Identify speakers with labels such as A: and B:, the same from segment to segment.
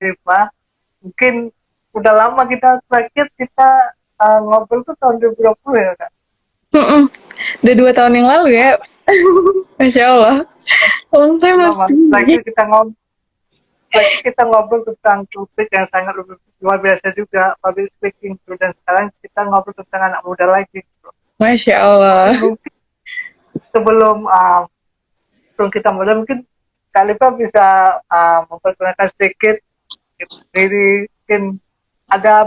A: Pak. Mungkin udah lama kita terakhir kita ngobrol tuh tahun 2020 ya Kak.
B: Mm-mm. Udah 2 tahun yang lalu ya. Masya Allah. Long time
A: Lama.
B: masih.
A: Terakhir kita ngobrol tentang topik yang sangat luar biasa juga, public speaking tuh, dan sekarang kita ngobrol tentang anak muda lagi.
B: Masya
A: Dan
B: Allah.
A: mungkin sebelum sebelum kita mulai mungkin Kalifa bisa memperkenalkan sedikit diri, mungkin ada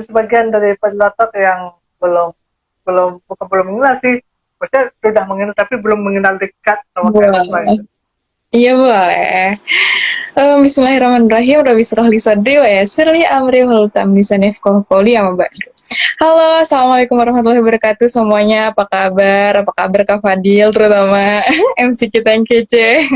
A: sebagian dari penonton yang belum belum bukan belum mengenal sih, maksudnya sudah mengenal tapi belum mengenal dekat sama Kalifa
B: Boleh.
A: gitu.
B: Iya boleh. Bismillahirrahmanirrahim. Rabbi syrah li sadri wa yassir li amri wahlul 'uqdatam min lisani yafqahu qawli. Amma ba'du. Halo, assalamualaikum warahmatullahi wabarakatuh semuanya. Apa kabar? Apa kabar Kak Fadil, terutama MC kita yang kece.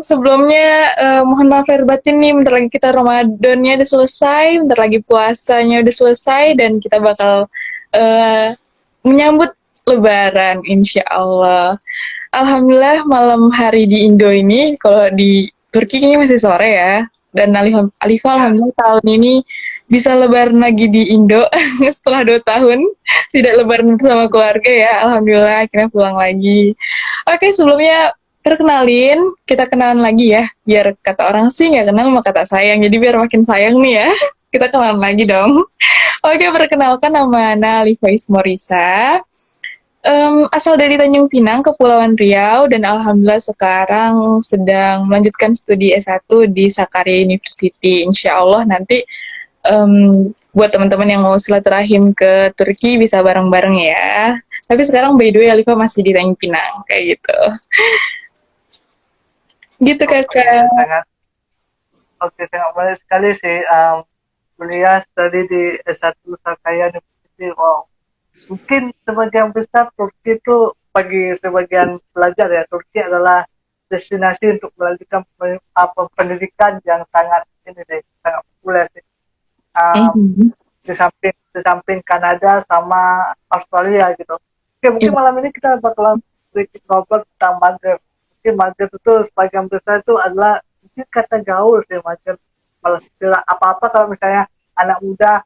B: Sebelumnya mohon maaf lahir batin nih, bentar lagi kita Ramadannya udah selesai, bentar lagi puasanya udah selesai, dan kita bakal eh, menyambut Lebaran, insya Allah. Alhamdulillah malam hari di Indo ini, kalau di Turki kayaknya masih sore ya, dan Alifa
A: Ya,
B: Alhamdulillah tahun ini bisa Lebaran lagi di Indo setelah 2 tahun tidak Lebaran bersama keluarga ya, Alhamdulillah akhirnya pulang lagi. Oke, sebelumnya perkenalin, kita kenalan lagi ya. Biar kata orang sih nggak kenal maka kata sayang. Jadi biar makin sayang nih ya. Kita kenalan lagi dong. Oke, perkenalkan nama Ana Alifais Morisa. Asal dari Tanjung Pinang, Kepulauan Riau, dan alhamdulillah sekarang sedang melanjutkan studi S1 di Sakarya University. Insya Allah nanti buat teman-teman yang mau silaturahim ke Turki bisa bareng-bareng ya. Tapi sekarang by the way Alifa masih di Tanjung Pinang, kayak gitu. Gitu
A: oke,
B: kakak.
A: sangat banyak sekali sih, kuliah studi di S1 Sakarya University. Wow, mungkin sebagian besar Turki itu, bagi sebagian pelajar ya, Turki adalah destinasi untuk melanjutkan pendidikan yang sangat ini sih, sangat populer sih. Um,
B: Mhm.
A: di samping Kanada sama Australia gitu. Oke, mungkin
B: Iya.
A: malam ini kita bakalan sedikit ngobrol tentang mager. Mungkin mager itu sebagian besar itu adalah mungkin kata gaul sih mager. Malas apa-apa kalau misalnya anak muda,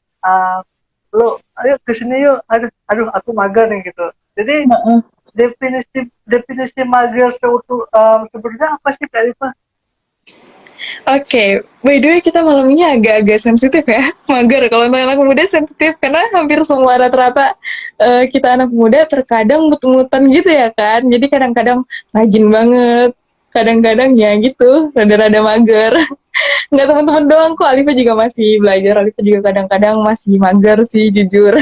A: lo ayo ke sini yuk, aduh aduh aku mager nih gitu. Jadi
B: Heeh.
A: definisi definisi mager sebenarnya apa sih Kak Rifa?
B: Oke, by the way kita malam ini agak-agak sensitif ya, mager. Kalau untuk anak muda sensitif karena hampir semua rata-rata kita anak muda terkadang mut-mutan gitu ya kan. Jadi kadang-kadang rajin banget, kadang-kadang ya gitu, rada-rada mager. Nggak teman-teman doang kok, Alifa juga masih belajar, Alifa juga kadang-kadang masih mager sih jujur.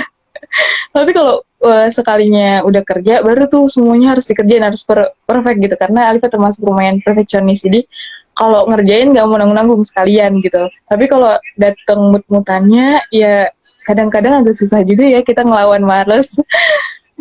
B: Tapi kalau sekalinya udah kerja, baru tuh semuanya harus dikerjain, harus perfect gitu. Karena Alifa termasuk lumayan perfeksionis, jadi kalau ngerjain nggak mau nanggung-nanggung sekalian gitu. Tapi kalau dateng mut-mutannya, ya kadang-kadang agak susah juga ya kita ngelawan males.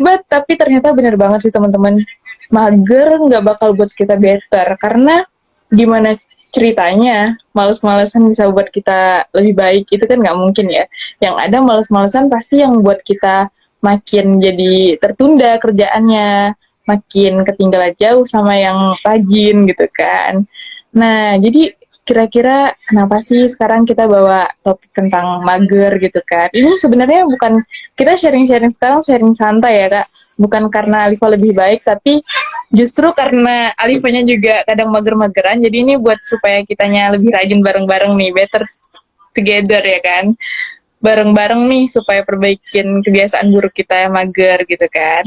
B: Tapi ternyata bener banget sih teman-teman. Mager nggak bakal buat kita better. Karena gimana ceritanya males-malesan bisa buat kita lebih baik, itu kan nggak mungkin ya. Yang ada males-malesan pasti yang buat kita makin jadi tertunda kerjaannya, makin ketinggalan jauh sama yang rajin gitu kan. Nah, jadi kira-kira kenapa sih sekarang kita bawa topik tentang mager gitu kan? Ini sebenarnya bukan, kita sharing-sharing sekarang, sharing santai ya Kak. Bukan karena Alifa lebih baik, tapi justru karena Alifanya juga kadang mager-mageran, jadi ini buat supaya kitanya lebih rajin bareng-bareng nih, better together ya kan. Bareng-bareng nih supaya perbaikin kebiasaan buruk kita yang mager gitu kan.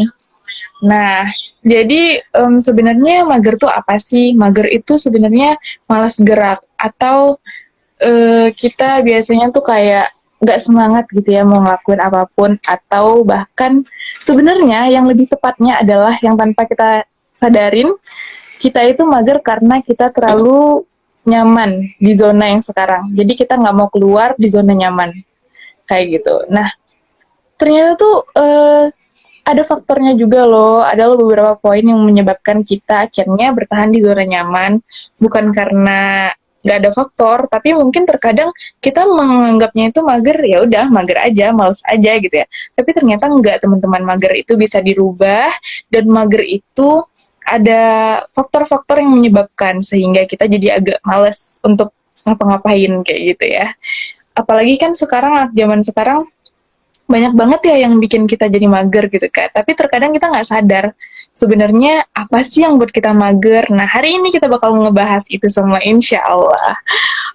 B: Nah, jadi sebenarnya mager tuh apa sih? Mager itu sebenarnya malas gerak atau kita biasanya tuh kayak nggak semangat gitu ya mau ngelakuin apapun, atau bahkan sebenarnya yang lebih tepatnya adalah yang tanpa kita sadarin, kita itu mager karena kita terlalu nyaman di zona yang sekarang. Jadi kita nggak mau keluar di zona nyaman kayak gitu. Nah, ternyata tuh ada faktornya juga loh. Ada loh beberapa poin yang menyebabkan kita akhirnya bertahan di zona nyaman, bukan karena nggak ada faktor, tapi mungkin terkadang kita menganggapnya itu mager, ya udah mager aja, males aja gitu ya. Tapi ternyata nggak, teman-teman, mager itu bisa dirubah, dan mager itu ada faktor-faktor yang menyebabkan sehingga kita jadi agak males untuk ngapa-ngapain kayak gitu ya. Apalagi kan sekarang anak zaman sekarang banyak banget ya yang bikin kita jadi mager gitu kan. Tapi terkadang kita nggak sadar sebenarnya apa sih yang buat kita mager. Nah, hari ini kita bakal ngebahas itu semua insya Allah.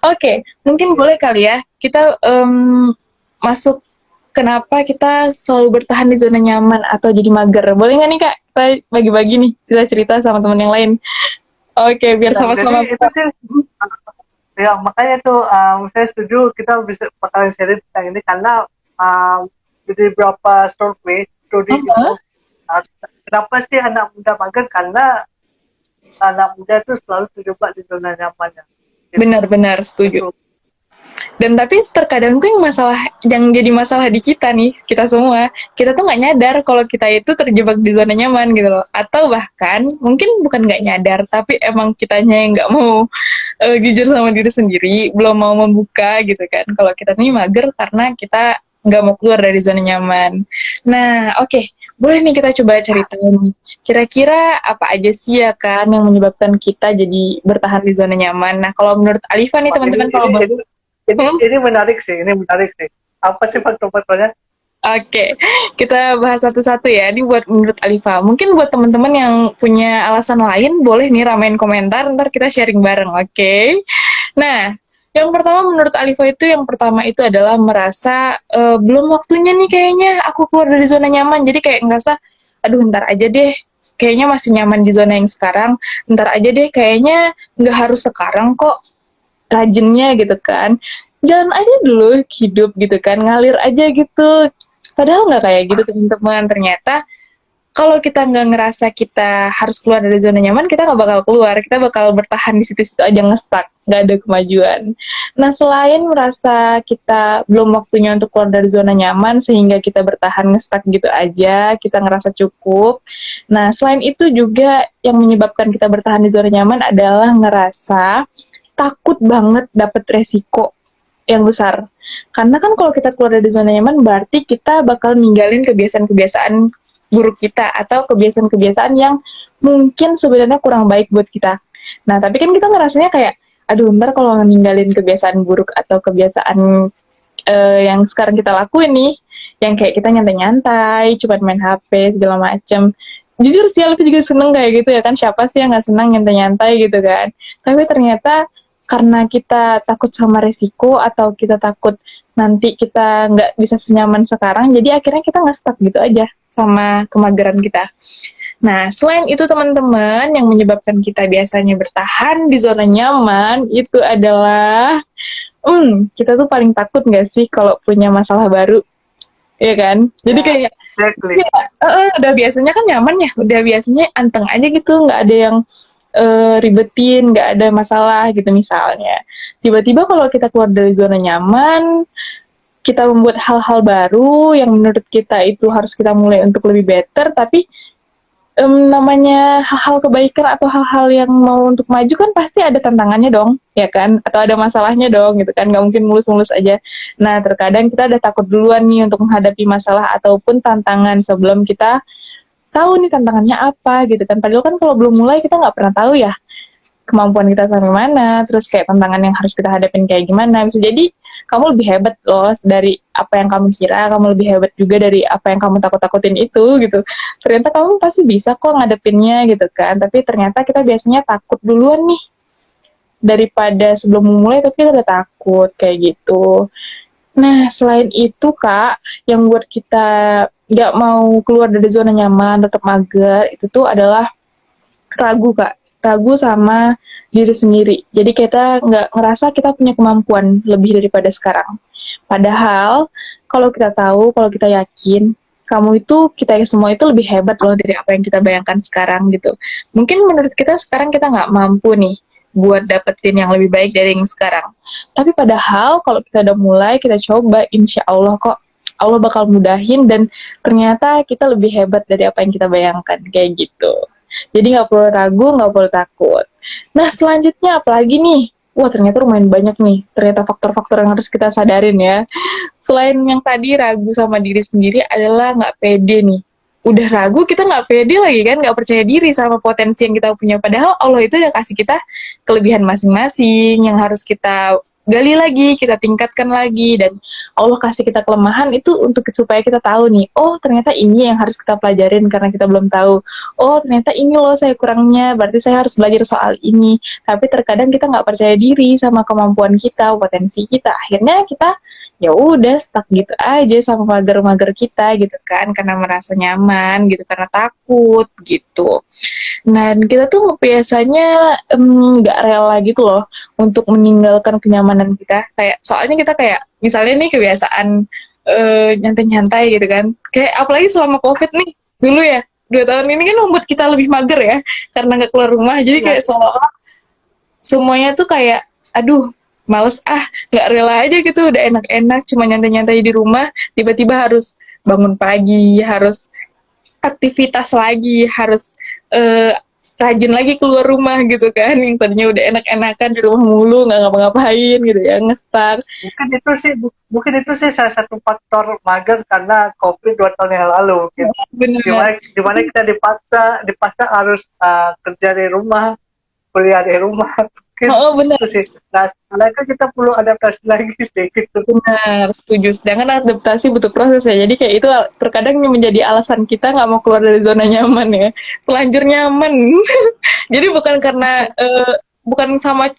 B: Oke, mungkin boleh kali ya kita masuk kenapa kita selalu bertahan di zona nyaman atau jadi mager. Boleh nggak nih Kak? Kita bagi-bagi nih, kita cerita sama teman yang lain. Oke, biar
A: Ya, jadi
B: sama-sama.
A: itu sih ya makanya tuh saya setuju kita bisa bakalan sharing tentang ini karena jadi beberapa survei studi gitu
B: Uh-huh.
A: uh, kenapa sih anak muda mager karena anak muda itu selalu terjebak di zona nyamannya gitu.
B: Benar-benar setuju.
A: Itu
B: Dan tapi terkadang tuh yang jadi masalah di kita nih, kita semua, kita tuh nggak nyadar kalau kita itu terjebak di zona nyaman gitu loh. Atau bahkan mungkin bukan nggak nyadar, tapi emang kitanya yang nggak mau jujur sama diri sendiri, belum mau membuka gitu kan. Kalau kita nih mager karena kita nggak mau keluar dari zona nyaman. Nah, oke. Boleh nih kita coba ceritain. Kira-kira apa aja sih ya kan yang menyebabkan kita jadi bertahan di zona nyaman? Nah, kalau menurut Alifa nih
A: wah,
B: teman-teman kalau boleh.
A: ini menarik sih, ini menarik sih. Apa sih faktor-faktornya?
B: Oke, kita bahas satu-satu ya. Ini buat menurut Alifa. Mungkin buat teman-teman yang punya alasan lain, boleh nih ramein komentar, ntar kita sharing bareng, oke? Nah, yang pertama menurut Alifa itu, yang pertama itu adalah merasa belum waktunya nih kayaknya aku keluar dari zona nyaman. Jadi kayak ngerasa, aduh ntar aja deh, kayaknya masih nyaman di zona yang sekarang. Ntar aja deh, kayaknya nggak harus sekarang kok rajinnya gitu kan. Jalan aja dulu hidup gitu kan, ngalir aja gitu. Padahal nggak kayak gitu teman-teman. Ternyata kalau kita nggak ngerasa kita harus keluar dari zona nyaman, kita nggak bakal keluar. Kita bakal bertahan di situ-situ aja nge-stuck, nggak ada kemajuan. Nah, selain merasa kita belum waktunya untuk keluar dari zona nyaman, sehingga kita bertahan nge-stuck gitu aja, kita ngerasa cukup. Nah, selain itu juga yang menyebabkan kita bertahan di zona nyaman adalah ngerasa takut banget dapet resiko yang besar. Karena kan kalau kita keluar dari zona nyaman berarti kita bakal ninggalin kebiasaan-kebiasaan buruk kita atau kebiasaan-kebiasaan yang mungkin sebenarnya kurang baik buat kita. Nah, tapi kan kita ngerasanya kayak, aduh ntar kalau ninggalin kebiasaan buruk atau kebiasaan yang sekarang kita lakuin nih, yang kayak kita nyantai-nyantai, cuma main HP, segala macem. Jujur sih, aku juga seneng kayak gitu ya kan, siapa sih yang gak seneng nyantai-nyantai gitu kan. Tapi ternyata karena kita takut sama resiko atau kita takut nanti kita nggak bisa senyaman sekarang, jadi akhirnya kita nggak stuck gitu aja sama kemageran kita. Nah, selain itu teman-teman, yang menyebabkan kita biasanya bertahan di zona nyaman itu adalah, kita tuh paling takut nggak sih kalau punya masalah baru, ya kan? Jadi
A: Ya,
B: kayak,
A: exactly.
B: ya, udah biasanya kan nyaman ya, udah biasanya anteng aja gitu, nggak ada yang ribetin, nggak ada masalah gitu misalnya. Tiba-tiba kalau kita keluar dari zona nyaman, kita membuat hal-hal baru yang menurut kita itu harus kita mulai untuk lebih better, tapi namanya hal-hal kebaikan atau hal-hal yang mau untuk maju kan pasti ada tantangannya dong, ya kan? Atau ada masalahnya dong, gitu kan? Nggak mungkin mulus-mulus aja. Nah, terkadang kita udah takut duluan nih untuk menghadapi masalah ataupun tantangan sebelum kita tahu nih tantangannya apa, gitu kan? Padahal kan kalau belum mulai kita nggak pernah tahu ya kemampuan kita sampai mana, terus kayak tantangan yang harus kita hadapin kayak gimana. Bisa jadi kamu lebih hebat loh dari apa yang kamu kira, kamu lebih hebat juga dari apa yang kamu takut-takutin itu gitu. Ternyata kamu pasti bisa kok ngadepinnya gitu kan, tapi ternyata kita biasanya takut duluan nih, daripada sebelum memulai tapi kita udah takut kayak gitu. Nah, selain itu Kak, yang buat kita nggak mau keluar dari zona nyaman, tetap mager, itu tuh adalah ragu Kak, ragu sama diri sendiri. Jadi kita nggak ngerasa kita punya kemampuan lebih daripada sekarang. Padahal kalau kita tahu, kalau kita yakin, kamu itu, kita semua itu lebih hebat loh dari apa yang kita bayangkan sekarang gitu. Mungkin menurut kita sekarang kita nggak mampu nih buat dapetin yang lebih baik dari yang sekarang. Tapi padahal kalau kita udah mulai, kita coba, insya Allah kok Allah bakal mudahin dan ternyata kita lebih hebat dari apa yang kita bayangkan kayak gitu. Jadi nggak perlu ragu, nggak perlu takut. Nah, selanjutnya apalagi nih? Wah, ternyata lumayan banyak nih. Ternyata faktor-faktor yang harus kita sadarin ya. Selain yang tadi ragu sama diri sendiri adalah nggak pede nih. udah ragu, kita nggak pede lagi kan, nggak percaya diri sama potensi yang kita punya. Padahal Allah itu udah kasih kita kelebihan masing-masing yang harus kita gali lagi, kita tingkatkan lagi, dan Allah kasih kita kelemahan itu untuk supaya kita tahu nih, oh ternyata ini yang harus kita pelajarin karena kita belum tahu. Oh ternyata ini loh saya kurangnya, berarti saya harus belajar soal ini. Tapi terkadang kita nggak percaya diri sama kemampuan kita, potensi kita. Akhirnya kita ya udah stuck gitu aja sama mager-mager kita gitu kan, karena merasa nyaman gitu, karena takut gitu. Dan kita tuh biasanya nggak rela gitu loh untuk meninggalkan kenyamanan kita. Kayak soalnya kita kayak misalnya nih kebiasaan nyantai-nyantai gitu kan. Kayak apalagi selama COVID nih dulu ya. 2 tahun ini kan membuat kita lebih mager ya karena nggak keluar rumah. Jadi
A: Iya,
B: kayak seolah semuanya tuh kayak aduh males nggak rela aja gitu, udah enak-enak cuma nyantai-nyantai di rumah, tiba-tiba harus bangun pagi, harus aktivitas lagi, harus eh, rajin lagi keluar rumah gitu kan, yang tadinya udah enak-enakan di rumah mulu nggak ngapa-ngapain gitu ya, ngestak.
A: mungkin itu sih salah satu faktor mager karena COVID 2 tahun yang lalu gitu.
B: Bener.
A: Dimana kita dipaksa harus kerja di rumah, kuliah di rumah. Mungkin
B: Oh, bener.
A: itu sih. Nah, sebenarnya kan kita perlu adaptasi lagi sih gitu.
B: Benar, setuju. Sedangkan adaptasi butuh proses ya. Jadi kayak itu terkadang menjadi alasan kita nggak mau keluar dari zona nyaman ya. Telanjur nyaman. Jadi bukan karena bukan sama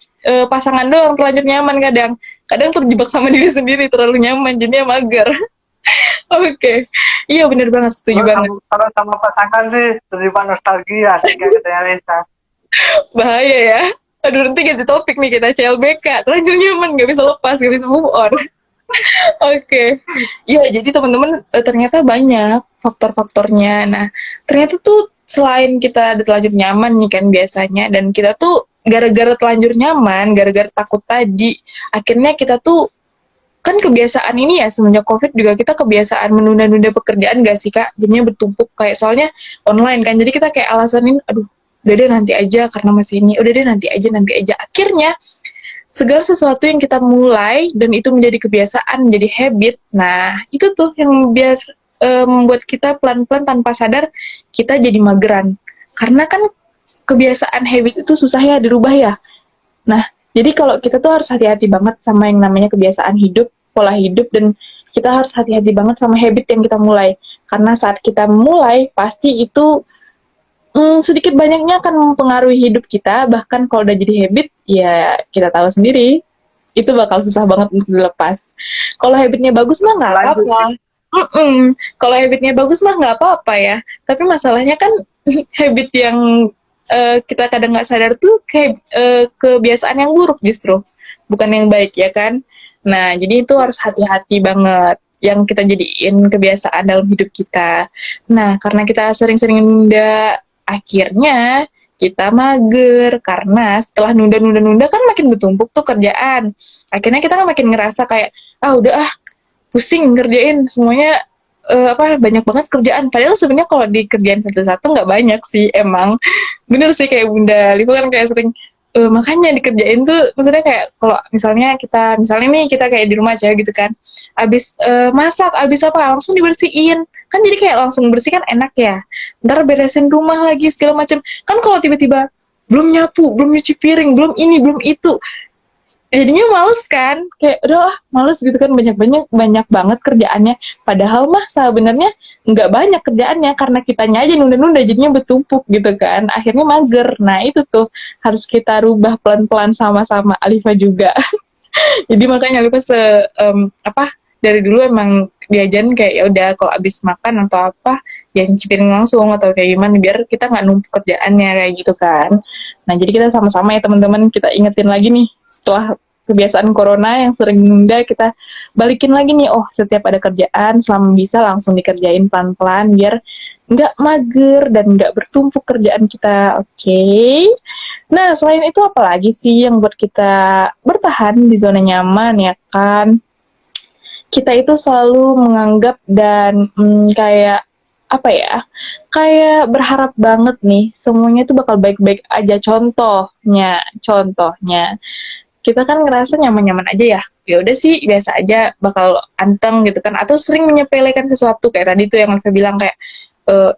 B: pasangan doang terlanjur nyaman kadang. Kadang terjebak sama diri sendiri terlalu nyaman jadinya mager. Oke. Iya benar banget, setuju banget.
A: Kalau sama pasangan sih terlibat nostalgia sih kayak katanya Reza.
B: Bahaya ya. Aduh nanti ganti topik nih kita CLBK. Terlanjur nyaman nggak bisa lepas, nggak bisa move on. Oke, ya jadi teman-teman ternyata banyak faktor-faktornya. Nah, ternyata tuh selain kita ada terlanjur nyaman nih kan biasanya, dan kita tuh gara-gara terlanjur nyaman, gara-gara takut tadi, akhirnya kita tuh kan kebiasaan ini ya semenjak COVID juga kita kebiasaan menunda-nunda pekerjaan gak sih Kak? Jadinya bertumpuk kayak soalnya online kan, jadi kita kayak alasanin, aduh udah deh nanti aja karena masih ini, udah deh nanti aja. Akhirnya segala sesuatu yang kita mulai dan itu menjadi kebiasaan, menjadi habit, nah itu tuh yang biar membuat kita pelan-pelan tanpa sadar kita jadi mageran. Karena kan kebiasaan habit itu susah ya dirubah ya. Nah, jadi kalau kita tuh harus hati-hati banget sama yang namanya kebiasaan hidup, pola hidup, dan kita harus hati-hati banget sama habit yang kita mulai. Karena saat kita mulai, pasti itu sedikit banyaknya akan mempengaruhi hidup kita, bahkan kalau udah jadi habit, ya kita tahu sendiri, itu bakal susah banget untuk dilepas. Kalau habitnya bagus mah nggak
A: Lanjut
B: apa-apa.
A: sih.
B: Kalau habitnya bagus mah nggak apa-apa ya. Tapi masalahnya kan habit yang kita kadang nggak sadar tuh kayak kebiasaan yang buruk justru, bukan yang baik ya kan. Nah, jadi itu harus hati-hati banget yang kita jadiin kebiasaan dalam hidup kita. Nah, karena kita sering-sering nunda, akhirnya kita mager karena setelah nunda-nunda kan makin bertumpuk tuh kerjaan. Akhirnya kita kan makin ngerasa kayak udah pusing ngerjain semuanya, banyak banget kerjaan. Padahal sebenarnya kalau dikerjain satu-satu nggak banyak sih emang. Bener sih kayak Bunda Liva kan kayak sering makanya dikerjain tuh maksudnya kayak kalau misalnya nih kita kayak di rumah aja gitu kan, abis masak abis apa langsung dibersihin kan, jadi kayak langsung bersih kan enak ya, ntar beresin rumah lagi segala macam kan. Kalau tiba-tiba belum nyapu, belum nyuci piring, belum ini belum itu, jadinya males kan, kayak udah males gitu kan, banyak banget kerjaannya, padahal mah sebenarnya nggak banyak kerjaannya karena kitanya aja nunda-nunda jadinya bertumpuk gitu kan, akhirnya mager. Nah itu tuh harus kita rubah pelan-pelan sama-sama Alifa juga. Jadi makanya Alifa dari dulu emang diajarin kayak ya udah kalau abis makan atau apa jangan cuci piring langsung atau kayak gimana biar kita nggak numpuk kerjaannya kayak gitu kan. Nah jadi kita sama-sama ya teman-teman, kita ingetin lagi nih setelah kebiasaan corona yang sering nunda, kita balikin lagi nih, oh setiap ada kerjaan selama bisa langsung dikerjain pelan-pelan biar nggak mager dan nggak bertumpuk kerjaan kita. Oke. Nah selain itu apa lagi sih yang buat kita bertahan di zona nyaman ya kan? Kita itu selalu menganggap dan kayak apa ya, kayak berharap banget nih semuanya tuh bakal baik-baik aja. Contohnya kita kan ngerasa nyaman-nyaman aja ya udah sih biasa aja bakal anteng gitu kan, atau sering menyepelekan sesuatu kayak tadi tuh yang Alfa bilang kayak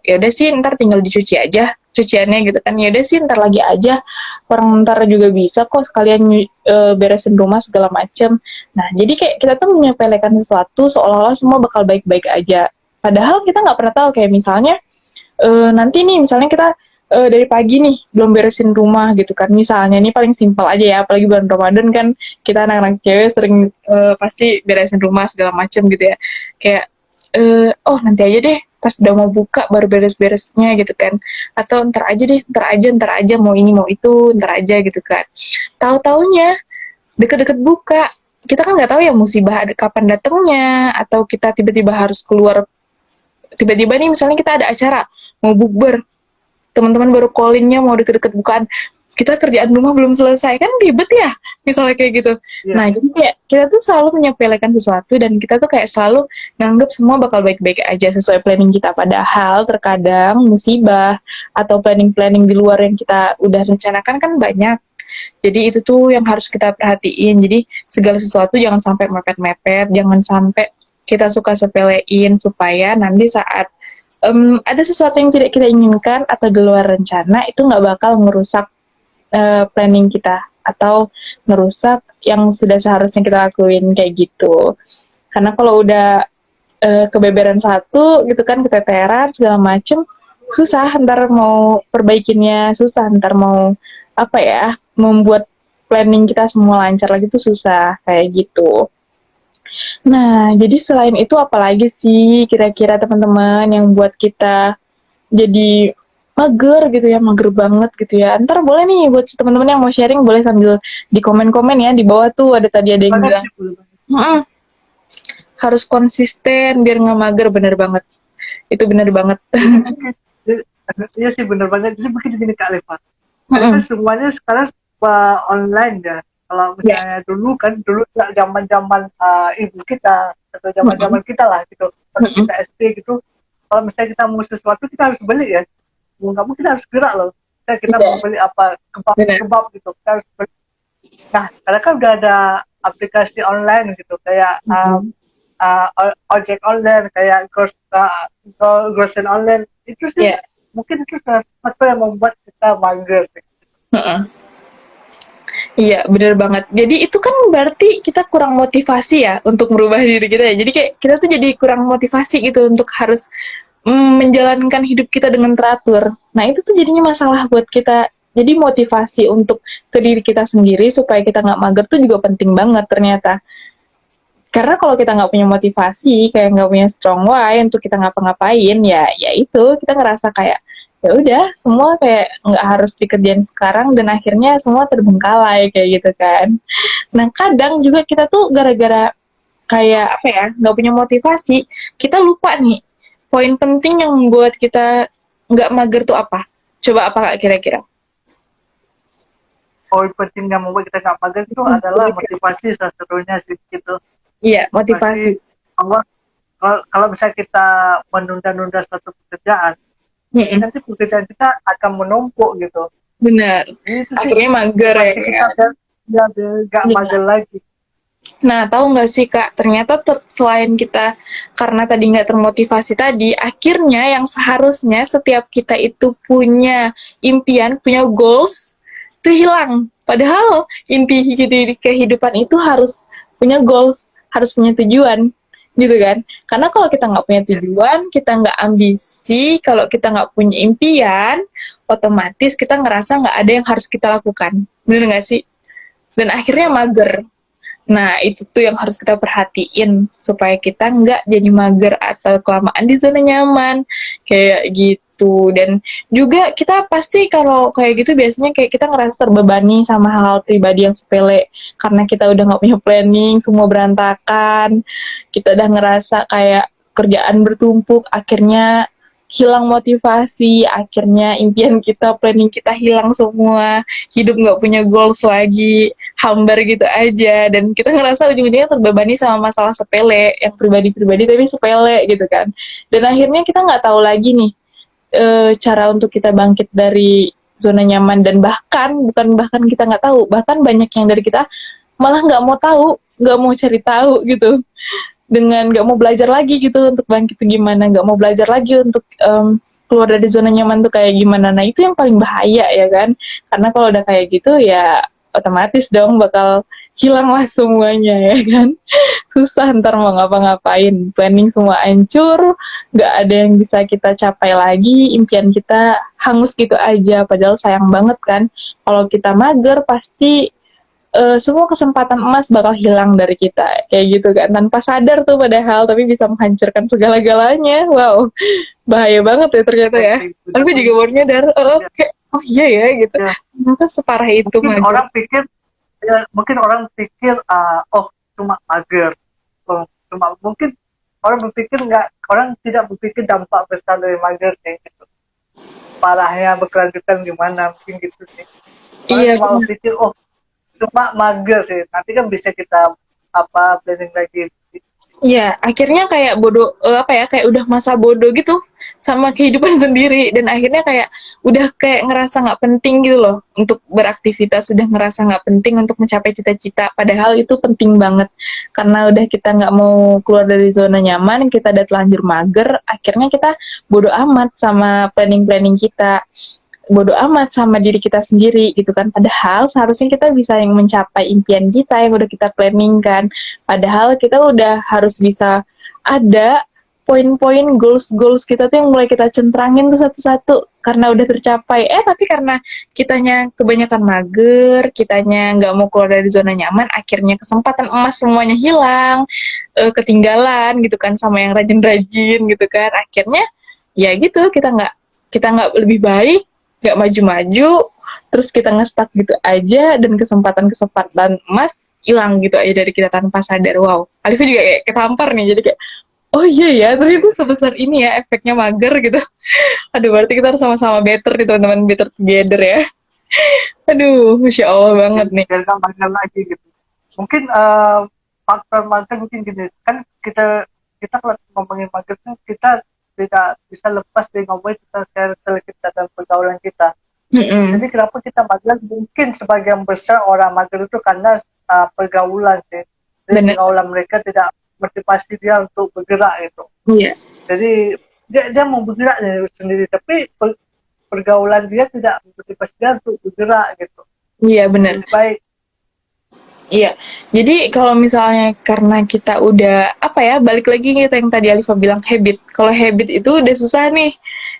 B: ya udah sih ntar tinggal dicuci aja cuciannya gitu kan, ya udah sih ntar lagi aja, orang ntar juga bisa kok sekalian beresin rumah segala macem. Nah jadi kayak kita tuh menyepelekan sesuatu seolah-olah semua bakal baik-baik aja, padahal kita nggak pernah tahu kayak misalnya nanti nih misalnya kita dari pagi nih belum beresin rumah gitu kan, misalnya ini paling simpel aja ya, apalagi bulan Ramadan kan kita anak-anak cewek sering pasti beresin rumah segala macem gitu ya, kayak oh nanti aja deh pas udah mau buka baru beres-beresnya gitu kan, atau ntar aja deh, ntar aja mau ini mau itu ntar aja gitu kan, tahu-taunya deket-deket buka kita kan nggak tahu ya musibah ada kapan datangnya, atau kita tiba-tiba harus keluar, tiba-tiba nih misalnya kita ada acara mau bukber, teman-teman baru callingnya mau deket-deket bukaan, kita kerjaan rumah belum selesai kan ribet ya, misalnya kayak gitu.
A: Iya.
B: Nah jadi kayak kita tuh selalu menyepelekan sesuatu dan kita tuh kayak selalu nganggep semua bakal baik-baik aja sesuai planning kita, padahal terkadang musibah atau planning-planning di luar yang kita udah rencanakan kan banyak. Jadi itu tuh yang harus kita perhatiin. Jadi segala sesuatu jangan sampai mepet-mepet, jangan sampai kita suka sepelein, supaya nanti saat ada sesuatu yang tidak kita inginkan atau di luar rencana itu nggak bakal merusak planning kita atau merusak yang sudah seharusnya kita lakuin kayak gitu. Karena kalau udah kebeberan satu gitu kan, keteteran segala macem, susah ntar mau perbaikinnya, susah ntar mau apa ya, membuat planning kita semua lancar lagi tuh susah kayak gitu. Nah, jadi selain itu apalagi sih kira-kira teman-teman yang buat kita jadi mager gitu ya, mager banget gitu ya. Ntar boleh nih buat teman-teman yang mau sharing boleh sambil di komen-komen ya, di bawah tuh ada tadi ada yang
A: Banget
B: bilang,
A: sih, boleh banget.
B: "Mm-mm, harus konsisten biar nggak mager," bener banget. Itu bener banget.
A: Jadi mungkin, iya sih bener banget. Jadi mungkin gini Kak Leva, karena kan
B: Mm-mm.
A: semuanya sekarang online ya. Kalau
B: Ya.
A: misalnya dulu zaman-zaman ibu kita atau
B: Mm-mm.
A: zaman-zaman kita lah gitu, waktu
B: Mm-mm.
A: kita SD gitu, kalau misalnya kita mau sesuatu kita harus beli ya, mau nggak mau kita harus gerak loh. Misalnya kita
B: Iya,
A: mau beli apa, kebab
B: bener.
A: kebab gitu, kita harus beli. Nah, karena kan udah ada aplikasi online gitu, kayak
B: Mm-mm.
A: ojek online, kayak grocery online, itu sih
B: Iya.
A: mungkin itu salah satu yang membuat kita mager sih.
B: Mm-mm. Iya, bener banget. Jadi itu kan berarti kita kurang motivasi ya untuk merubah diri kita ya. Jadi kayak kita tuh jadi kurang motivasi gitu untuk harus menjalankan hidup kita dengan teratur. Nah itu tuh jadinya masalah buat kita. Jadi motivasi untuk ke diri kita sendiri supaya kita nggak mager tuh juga penting banget ternyata. Karena kalau kita nggak punya motivasi, kayak nggak punya strong why untuk kita ngapa-ngapain, ya itu kita ngerasa kayak ya udah semua kayak nggak harus dikerjain sekarang dan akhirnya semua terbengkalai kayak gitu kan. Nah kadang juga kita tuh gara-gara kayak apa ya, nggak punya motivasi, kita lupa nih poin penting yang membuat kita nggak mager tuh apa. Coba apa Kak, kira-kira?
A: Poin penting yang membuat kita nggak mager itu adalah motivasi salah satunya sih gitu.
B: Iya,
A: Motivasi
B: motivasi.
A: bahwa kalau misalnya kita menunda-nunda suatu pekerjaan,
B: Mm-mm,
A: nanti pekerjaan kita akan menumpuk gitu.
B: benar.
A: Jadi itu sih
B: Akhirnya mager ya
A: motivasi kita
B: kan.
A: biar nggak
B: Iya.
A: mager lagi.
B: Nah, tahu nggak sih Kak, ternyata selain kita karena tadi nggak termotivasi tadi, akhirnya yang seharusnya setiap kita itu punya impian, punya goals, itu hilang. Padahal inti kehidupan itu harus punya goals, harus punya tujuan, gitu kan? Karena kalau kita nggak punya
A: Ya,
B: tujuan, kita nggak ambisi, kalau kita nggak punya impian, otomatis kita ngerasa nggak ada yang harus kita lakukan. Bener nggak sih? Dan akhirnya mager. Nah, itu tuh yang harus kita perhatiin supaya kita nggak jadi mager atau kelamaan di zona nyaman kayak gitu. Dan juga kita pasti kalau kayak gitu biasanya kayak kita ngerasa terbebani sama hal-hal pribadi yang sepele karena kita udah nggak punya planning, semua berantakan. Kita udah ngerasa kayak kerjaan bertumpuk, akhirnya hilang motivasi, akhirnya impian kita, planning kita hilang semua, hidup nggak punya goals lagi, hambar gitu aja, dan kita ngerasa ujung-ujungnya terbebani sama masalah sepele yang pribadi-pribadi tapi sepele gitu kan, dan akhirnya kita nggak tahu lagi nih cara untuk kita bangkit dari zona nyaman, dan bahkan kita nggak tahu, bahkan banyak yang dari kita malah nggak mau tahu, nggak mau cari tahu gitu. dengan nggak mau belajar lagi gitu untuk bangkit tuh gimana, nggak mau belajar lagi untuk keluar dari zona nyaman tuh kayak gimana. Nah itu yang paling bahaya ya kan, karena kalau udah kayak gitu ya otomatis dong bakal hilang lah semuanya ya kan. Susah ntar mau ngapa-ngapain, planning semua hancur, nggak ada yang bisa kita capai lagi, impian kita hangus gitu aja, padahal sayang banget kan. Kalau kita mager pasti semua kesempatan emas bakal hilang dari kita kayak gitu kan, tanpa sadar tuh padahal, tapi bisa menghancurkan segala-galanya. Wow, bahaya banget ya ternyata ya.
A: Seperti itu.
B: Aku juga baru nyadar, oh,
A: Ya,
B: kayak oh iya ya gitu,
A: ya.
B: ternyata separah itu
A: Mungkin
B: mager.
A: orang pikir, ya, mungkin orang pikir, oh cuma mager. Oh, cuma mungkin orang berpikir nggak, orang tidak berpikir dampak besar dari mager sih. Gitu. Parahnya berkelanjutan gimana, mungkin gitu sih. Orang
B: Iya
A: cuma
B: benar.
A: berpikir, oh cuma mager sih. Nanti kan bisa kita apa planning lagi.
B: Iya, akhirnya kayak bodoh, apa ya, kayak udah masa bodoh gitu sama kehidupan sendiri, dan akhirnya kayak udah kayak ngerasa nggak penting gitu loh untuk beraktivitas, udah ngerasa nggak penting untuk mencapai cita-cita, padahal itu penting banget. Karena udah kita nggak mau keluar dari zona nyaman, kita udah telanjur mager, akhirnya kita bodoh amat sama planning-planning kita, bodo amat sama diri kita sendiri gitu kan, padahal seharusnya kita bisa yang mencapai impian kita yang udah kita planning kan, padahal kita udah harus bisa ada poin-poin goals-goals kita tuh yang mulai kita centrangin tuh satu-satu karena udah tercapai, tapi karena kitanya kebanyakan mager, kitanya nggak mau keluar dari zona nyaman, akhirnya kesempatan emas semuanya hilang, ketinggalan gitu kan sama yang rajin-rajin gitu kan, akhirnya ya gitu, kita nggak lebih baik, nggak maju-maju, terus kita nge-stuck gitu aja, dan kesempatan-kesempatan emas hilang gitu aja dari kita tanpa sadar. Wow, Alifnya juga kayak ketampar nih, jadi kayak oh iya ya, ternyata sebesar ini ya efeknya mager gitu. Aduh, berarti kita harus sama-sama better nih teman-teman, better together ya. Aduh, Masya Allah banget nih.
A: Biar nggak mager lagi gitu. Mungkin faktor mager mungkin gini kan, kita kalau ngomongin mager tuh kita tidak bisa lepas dari ngomongin tentang circle kita dan pergaulan kita.
B: Mm-mm.
A: Jadi kenapa kita mager? Mungkin sebagian besar orang mager itu karena pergaulan sih. Jadi
B: Bener.
A: pergaulan mereka tidak motivasi dia untuk bergerak gitu.
B: Iya,
A: Jadi dia mau bergerak sendiri, tapi pergaulan dia tidak motivasi dia untuk bergerak gitu.
B: iya bener.
A: Lebih baik.
B: Iya, jadi kalau misalnya karena kita udah apa ya, balik lagi kita yang tadi Alifa bilang habit. Kalau habit itu udah susah nih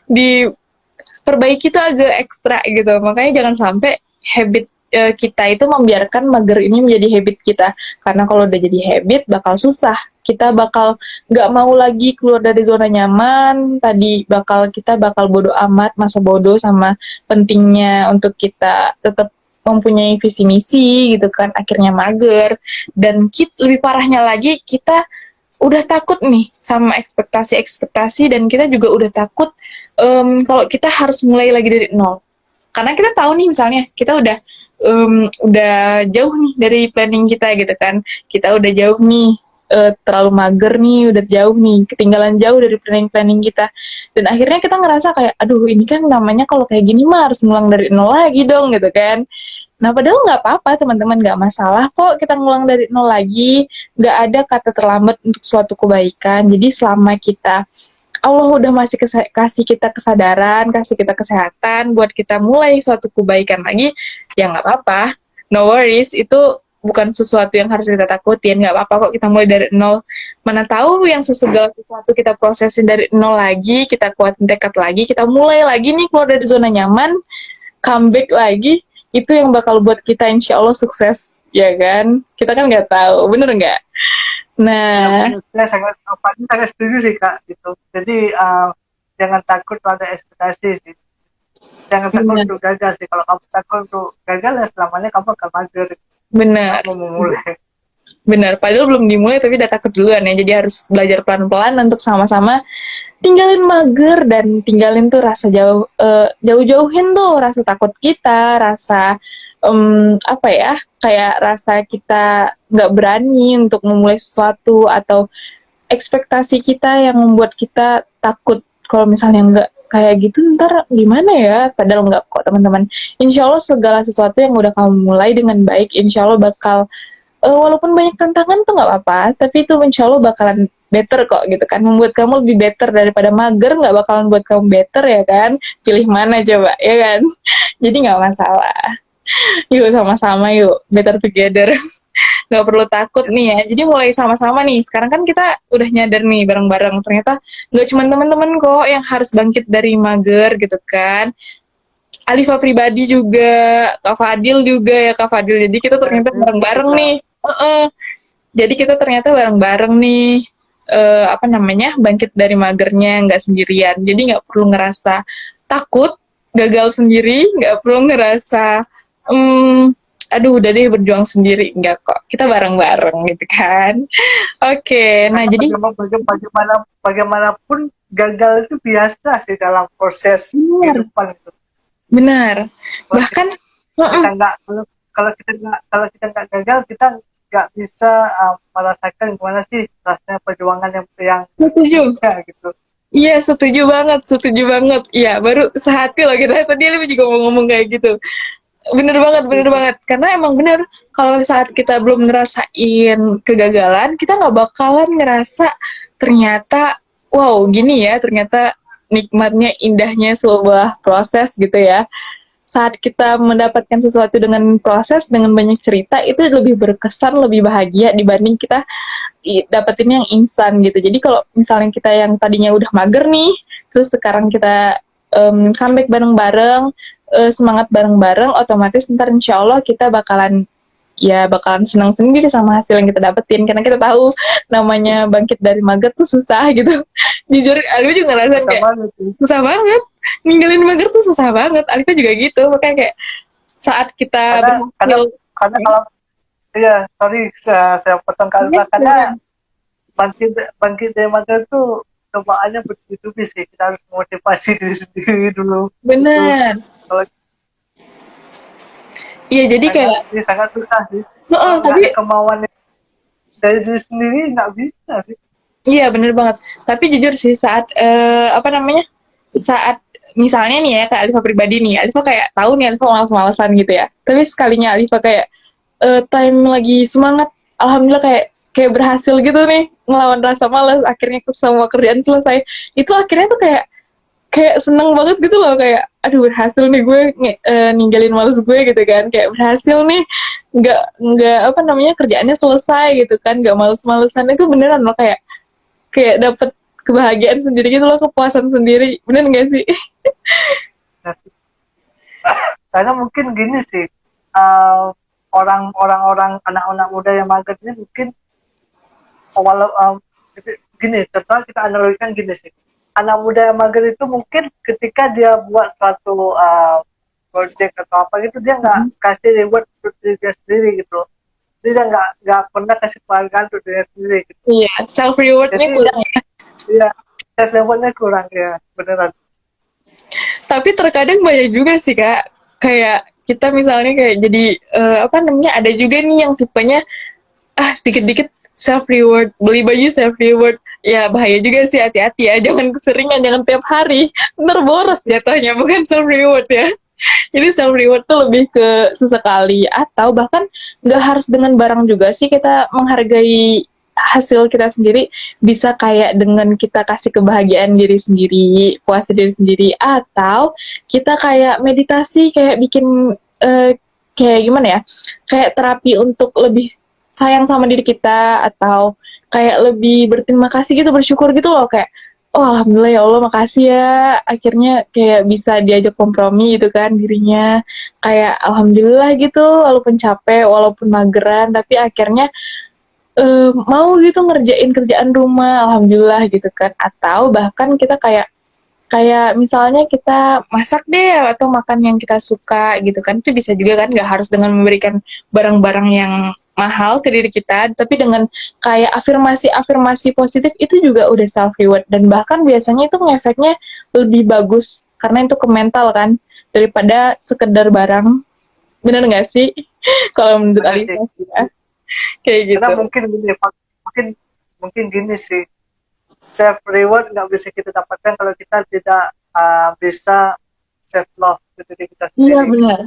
B: diperbaiki tuh agak ekstra gitu. Makanya jangan sampai habit kita itu membiarkan mager ini menjadi habit kita. Karena kalau udah jadi habit bakal susah. Kita bakal nggak mau lagi keluar dari zona nyaman. Kita bakal bodoh amat, masa bodoh sama pentingnya untuk kita tetap mempunyai visi misi gitu kan, akhirnya mager, dan lebih parahnya lagi kita udah takut nih sama ekspektasi-ekspektasi, dan kita juga udah takut kalau kita harus mulai lagi dari nol, karena kita tahu nih misalnya kita udah jauh nih dari planning kita gitu kan, kita udah jauh nih, terlalu mager nih, udah jauh nih, ketinggalan jauh dari planning-planning kita, dan akhirnya kita ngerasa kayak aduh ini kan namanya kalau kayak gini mah harus ngulang dari nol lagi dong gitu kan. Nah, padahal nggak apa-apa, teman-teman, nggak masalah kok kita ngulang dari nol lagi, nggak ada kata terlambat untuk suatu kebaikan. Jadi selama kita, Allah udah masih kasih kita kesadaran, kasih kita kesehatan, buat kita mulai suatu kebaikan lagi, ya nggak apa-apa, no worries, itu bukan sesuatu yang harus kita takutin, nggak apa-apa kok kita mulai dari nol. Mana tahu yang segala sesuatu kita prosesin dari nol lagi, kita kuatin tekad lagi, kita mulai lagi nih keluar dari zona nyaman, comeback lagi, itu yang bakal buat kita insya Allah sukses, ya kan? Kita kan nggak tahu, bener nggak?
A: Ya,
B: Nah,
A: saya sangat setuju sih Kak gitu. Jadi jangan takut pada ekspektasi sih. Jangan takut
B: bener,
A: untuk gagal sih. Kalau kamu takut untuk gagal ya selamanya kamu akan mager.
B: bener,
A: Kamu mau memulai.
B: bener. Padahal belum dimulai tapi udah takut duluan ya. Jadi harus belajar pelan-pelan untuk sama-sama tinggalin mager, dan tinggalin tuh rasa jauh-jauhin tuh rasa takut kita, rasa apa ya, kayak rasa kita nggak berani untuk memulai sesuatu, atau ekspektasi kita yang membuat kita takut kalau misalnya nggak kayak gitu ntar gimana ya, padahal nggak kok teman-teman. Insya Allah segala sesuatu yang udah kamu mulai dengan baik, insya Allah bakal walaupun banyak tantangan tuh nggak apa-apa, tapi itu insya Allah bakalan better kok gitu kan, membuat kamu lebih better daripada mager, nggak bakalan buat kamu better ya kan, pilih mana coba ya kan. Jadi nggak masalah, yuk sama-sama yuk better together. Nggak perlu takut nih ya, jadi mulai sama-sama nih, sekarang kan kita udah nyadar nih bareng-bareng, ternyata nggak cuma teman-teman kok yang harus bangkit dari mager gitu kan. Alifa pribadi juga, Kak Fadil juga ya Kak Fadil. Jadi kita ternyata
A: Jadi
B: bareng-bareng
A: juga
B: nih. Heeh. Jadi kita ternyata bareng-bareng nih, apa namanya, bangkit dari magernya nggak sendirian. Jadi nggak perlu ngerasa takut, gagal sendiri, nggak perlu ngerasa, aduh udah deh berjuang sendiri. Nggak kok, kita bareng-bareng gitu kan. Oke, nah
A: karena
B: jadi
A: bagaimanapun gagal itu biasa sih dalam proses
B: benar,
A: kehidupan itu.
B: benar.
A: Kalau
B: Bahkan,
A: kita nggak kalau kita nggak gagal, kita nggak bisa merasakan gimana sih rasanya perjuangan yang
B: setuju.
A: sesungguhnya gitu.
B: Iya, setuju banget, setuju banget. Iya, baru sehati loh kita. Tadi Livi juga mau ngomong kayak gitu. Bener banget, bener banget. Karena emang bener, kalau saat kita belum ngerasain kegagalan, kita nggak bakalan ngerasa ternyata, wow, gini ya, ternyata nikmatnya, indahnya sebuah proses gitu ya. Saat kita mendapatkan sesuatu dengan proses, dengan banyak cerita, itu lebih berkesan, lebih bahagia dibanding kita dapetin yang instan gitu. Jadi kalau misalnya kita yang tadinya udah mager nih, terus sekarang kita comeback bareng-bareng, semangat bareng-bareng, otomatis ntar insya Allah kita bakalan senang sendiri sama hasil yang kita dapetin, karena kita tahu namanya bangkit dari mager tuh susah gitu. Jujur Alif juga ngerasain
A: Susah
B: kayak
A: banget sih.
B: susah banget, ninggalin mager tuh susah banget. Alif juga gitu, makanya kayak saat kita
A: karena karena
B: berhasil.
A: karena kalau iya, sorry, saya potong kali,
B: Iya,
A: karena bangkit bangkit dari magang tuh cobaannya bertubi-tubi sih. Kita harus motivasi diri sendiri dulu itu.
B: bener.
A: Kalau
B: Iya, jadi kayak
A: sangat susah sih,
B: heeh,
A: kalau nggak
B: tapi
A: ada kemauan dari diri sendiri nggak bisa sih.
B: iya bener banget. Tapi jujur sih saat apa namanya? Saat misalnya nih ya kayak Alifa pribadi nih, Alifa kayak tahu nih Alifa malas-malesan gitu ya. Tapi sekalinya Alifa kayak time lagi semangat, alhamdulillah kayak kayak berhasil gitu nih ngelawan rasa malas, akhirnya semua kerjaan selesai. Itu akhirnya tuh kayak kayak seneng banget gitu loh, kayak aduh berhasil nih gue ninggalin males gue gitu kan, kayak berhasil nih, nggak apa namanya, kerjaannya selesai gitu kan, nggak males-malesan. Itu beneran loh, kayak kayak dapet kebahagiaan sendiri gitu loh, kepuasan sendiri, bener nggak sih?
A: Nah, karena mungkin gini sih, uh, orang-orang anak-anak muda yang magang ini mungkin awal gini, contoh kita analogikan gini sih, anak muda yang mager itu mungkin ketika dia buat suatu project atau apa gitu, dia nggak kasih reward untuk dirinya sendiri gitu, dia nggak pernah kasih penghargaan untuk dirinya sendiri gitu.
B: Iya, self rewardnya
A: Jadi
B: kurang ya.
A: ya, self rewardnya kurang ya, beneran.
B: Tapi terkadang banyak juga sih kak, kayak kita misalnya kayak jadi apa namanya, ada juga nih yang tipenya sedikit-dikit self reward, beli baju self reward. Ya bahaya juga sih, hati-hati ya, jangan keseringan, jangan tiap hari, ntar boros jatuhnya, bukan self reward ya. Jadi self reward tuh lebih ke sesekali, atau bahkan nggak harus dengan barang juga sih kita menghargai hasil kita sendiri. Bisa kayak dengan kita kasih kebahagiaan diri sendiri, puas diri sendiri, atau kita kayak meditasi, kayak bikin kayak gimana ya, kayak terapi untuk lebih sayang sama diri kita, atau kayak lebih berterima kasih gitu, bersyukur gitu loh, kayak oh alhamdulillah ya Allah, makasih ya, akhirnya kayak bisa diajak kompromi gitu kan dirinya, kayak alhamdulillah gitu, walaupun capek, walaupun mageran, tapi akhirnya mau gitu ngerjain kerjaan rumah, alhamdulillah gitu kan. Atau bahkan kita kayak kayak misalnya kita masak deh, atau makan yang kita suka gitu kan, itu bisa juga kan, nggak harus dengan memberikan barang-barang yang mahal ke diri kita, tapi dengan kayak afirmasi-afirmasi positif, itu juga udah self reward, dan bahkan biasanya itu ngefeknya lebih bagus karena itu ke mental kan, daripada sekedar barang. Bener nggak sih? Kalau menurut
A: Bener sih.
B: Alisa ya, kayak
A: Karena
B: gitu.
A: mungkin gini, mungkin mungkin gini sih, self reward nggak bisa kita dapatkan kalau kita tidak bisa self love ke diri kita
B: Iya
A: sendiri.
B: benar.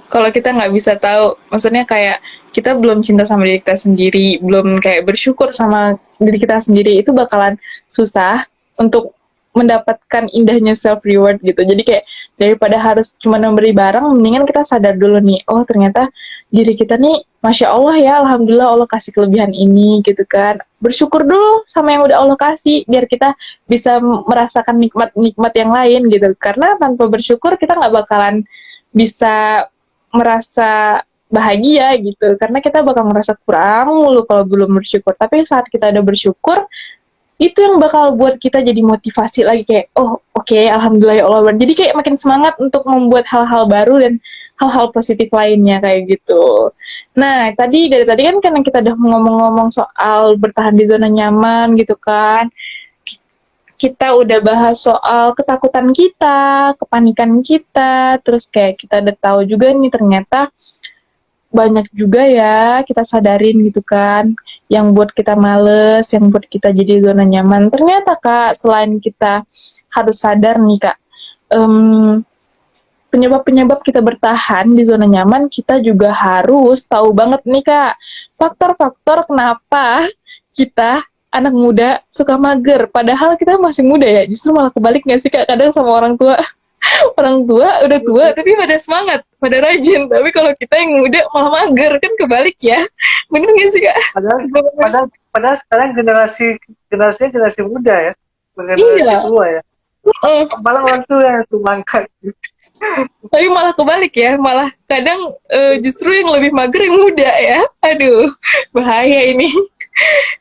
B: Kalau kita nggak bisa tahu, maksudnya kayak kita belum cinta sama diri kita sendiri, belum kayak bersyukur sama diri kita sendiri, itu bakalan susah untuk mendapatkan indahnya self reward gitu. Jadi kayak daripada harus cuma memberi barang, mendingan kita sadar dulu nih, oh ternyata diri kita nih, masya Allah ya, alhamdulillah Allah kasih kelebihan ini gitu kan. Bersyukur dulu sama yang udah Allah kasih, biar kita bisa merasakan nikmat-nikmat yang lain gitu. Karena tanpa bersyukur kita nggak bakalan bisa merasa bahagia gitu, karena kita bakal merasa kurang mulu kalau belum bersyukur. Tapi saat kita udah bersyukur, itu yang bakal buat kita jadi motivasi lagi kayak, oh oke, alhamdulillah ya Allah. Jadi kayak makin semangat untuk membuat hal-hal baru dan hal-hal positif lainnya kayak gitu. Nah, dari tadi kan karena kita udah ngomong-ngomong soal bertahan di zona nyaman gitu kan. Kita udah bahas soal ketakutan kita, kepanikan kita, terus kayak kita udah tahu juga nih ternyata banyak juga ya kita sadarin gitu kan, yang buat kita males, yang buat kita jadi zona nyaman. Ternyata Kak, selain kita harus sadar nih Kak, penyebab-penyebab kita bertahan di zona nyaman, kita juga harus tahu banget nih Kak, faktor-faktor kenapa kita anak muda suka mager. Padahal kita masih muda ya, justru malah kebalik nggak sih Kak, kadang sama orang tua. Orang tua udah tua tapi pada semangat, pada rajin. Tapi kalau kita yang muda malah mager, kan kebalik ya. Bener gak sih Kak?
A: Padahal sekarang generasi muda ya, generasi
B: Iya.
A: tua ya. Malah orang tua yang semangat.
B: Tapi malah kebalik ya, malah kadang justru yang lebih mager yang muda ya. Aduh, bahaya ini.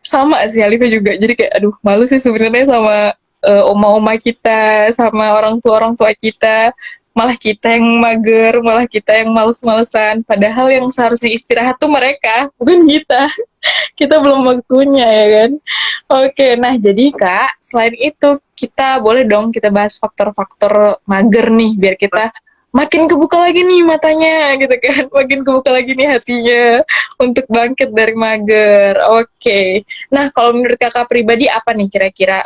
B: Sama sih Alifah juga. Jadi kayak aduh, malu sih sebenarnya sama oma-oma kita, sama orang tua kita. Malah kita yang mager, malah kita yang males-malesan. Padahal yang seharusnya istirahat tuh mereka, bukan kita. Kita belum waktunya ya kan. Oke, nah jadi Kak, selain itu kita boleh dong kita bahas faktor-faktor mager nih, biar kita makin kebuka lagi nih matanya gitu kan, makin kebuka lagi nih hatinya untuk bangkit dari mager. Oke, nah kalau menurut Kakak pribadi apa nih kira-kira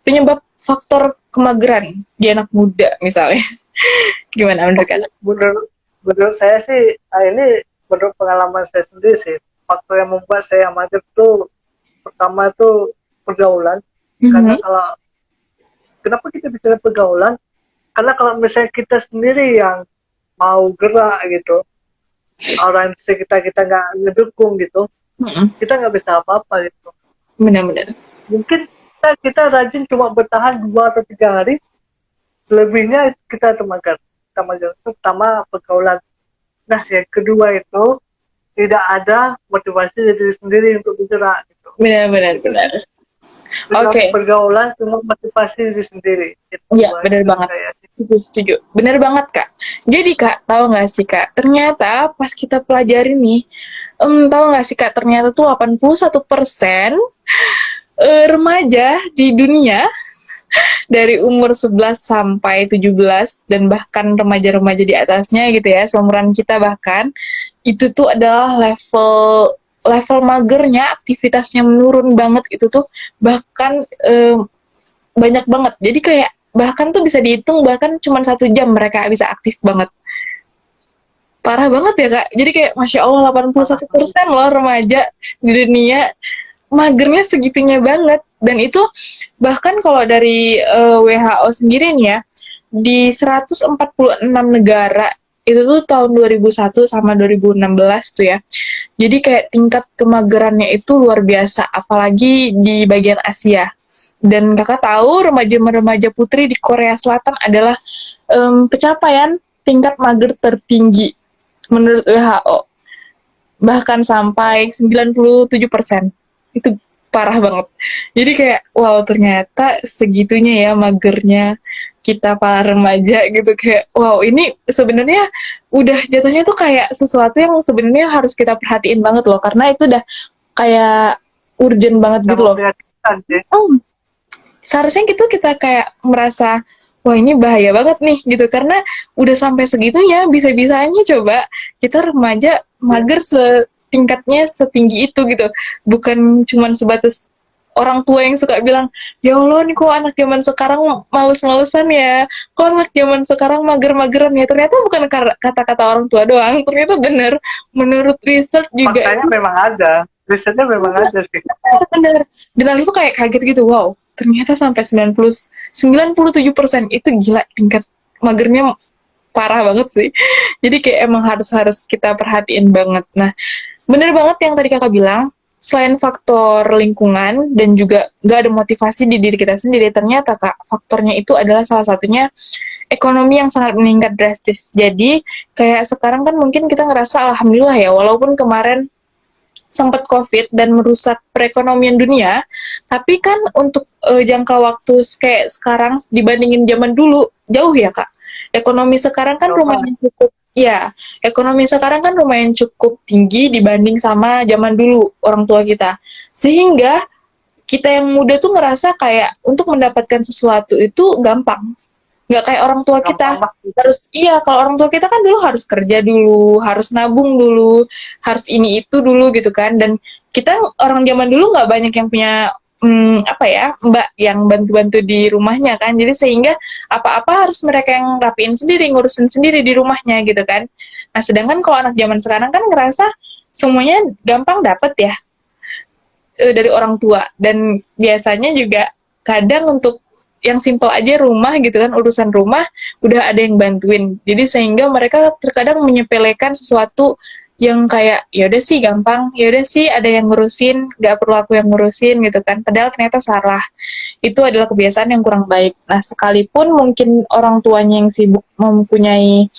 B: penyebab faktor kemageran di anak muda misalnya? Gimana menurut Kakak?
A: Menurut saya sih, ini menurut pengalaman saya sendiri sih, faktor yang membuat saya mager tuh pertama tuh pergaulan. Karena kenapa kita bicara pergaulan? Karena kalau misalnya kita sendiri yang mau gerak gitu, orang sekitar kita nggak ngedukung gitu, kita nggak bisa apa-apa gitu.
B: Benar-benar.
A: Mungkin kita rajin cuma bertahan 2 atau 3 hari, lebihnya kita mager. Itu pertama pergaulan. Nah, yang kedua itu tidak ada motivasi dari diri sendiri untuk bergerak gitu.
B: Benar. Oke.
A: Pergaulan semua motivasi diri sendiri.
B: Iya, benar banget. Setuju. Benar banget, Kak. Jadi, Kak, tahu nggak sih, Kak? Ternyata pas kita pelajari nih, tahu nggak sih, Kak? Ternyata tuh 81% remaja di dunia dari umur 11 sampai 17 dan bahkan remaja-remaja di atasnya gitu ya, seumuran kita bahkan, itu tuh adalah level magernya, aktivitasnya menurun banget itu tuh bahkan banyak banget. Jadi kayak bahkan tuh bisa dihitung bahkan cuma 1 jam mereka bisa aktif banget. Parah banget ya Kak. Jadi kayak Masya Allah 81% loh remaja di dunia magernya segitunya banget. Dan itu bahkan kalau dari WHO sendiri nih ya, di 146 negara itu tuh tahun 2001 sama 2016 tuh ya. Jadi kayak tingkat kemagerannya itu luar biasa, apalagi di bagian Asia. Dan kakak tahu remaja-remaja putri di Korea Selatan adalah pencapaian tingkat mager tertinggi menurut WHO. Bahkan sampai 97%. Itu parah banget. Jadi kayak wow, ternyata segitunya ya magernya kita para remaja gitu. Kayak wow, ini sebenarnya udah jatuhnya tuh kayak sesuatu yang sebenarnya harus kita perhatiin banget loh, karena itu udah kayak urgent banget gitu loh. Seharusnya gitu kita kayak merasa wah ini bahaya banget nih gitu, karena udah sampai segitunya, bisa-bisanya coba kita remaja mager setingkatnya setinggi itu gitu, bukan cuman sebatas orang tua yang suka bilang, ya Allah nih kok anak zaman sekarang males-malesan ya, kok anak zaman sekarang mager-mageran ya. Ternyata bukan kata-kata orang tua doang, ternyata bener. Menurut research juga
A: Faktanya memang ada, risetnya memang ada sih.
B: bener. Dan aku kayak kaget gitu, wow, ternyata sampai 97% itu gila tingkat magernya parah banget sih. Jadi kayak emang harus kita perhatiin banget. Nah, bener banget yang tadi kakak bilang, selain faktor lingkungan dan juga nggak ada motivasi di diri kita sendiri, ternyata kak, faktornya itu adalah salah satunya ekonomi yang sangat meningkat drastis. Jadi kayak sekarang kan mungkin kita ngerasa alhamdulillah ya, walaupun kemarin sempat COVID dan merusak perekonomian dunia, tapi kan untuk jangka waktu kayak sekarang dibandingin zaman dulu jauh ya kak. Ekonomi sekarang kan
A: Coba
B: lumayan cukup, ya, ekonomi sekarang kan lumayan cukup tinggi dibanding sama zaman dulu orang tua kita. Sehingga kita yang muda tuh ngerasa kayak untuk mendapatkan sesuatu itu gampang, nggak kayak orang tua
A: gampang
B: kita.
A: banget.
B: Harus, iya, kalau orang tua kita kan dulu harus kerja dulu, harus nabung dulu, harus ini itu dulu gitu kan. Dan kita orang zaman dulu nggak banyak yang punya apa ya, mbak yang bantu-bantu di rumahnya kan. Jadi sehingga apa-apa harus mereka yang rapiin sendiri, ngurusin sendiri di rumahnya gitu kan. Nah sedangkan kalau anak zaman sekarang kan ngerasa semuanya gampang dapet ya, dari orang tua. Dan biasanya juga kadang untuk yang simple aja rumah gitu kan, urusan rumah udah ada yang bantuin. Jadi sehingga mereka terkadang menyepelekan sesuatu yang kayak ya udah sih gampang, ya udah sih ada yang ngurusin, nggak perlu aku yang ngurusin gitu kan. Padahal ternyata salah. Itu adalah kebiasaan yang kurang baik. Nah, sekalipun mungkin orang tuanya yang sibuk mempunyai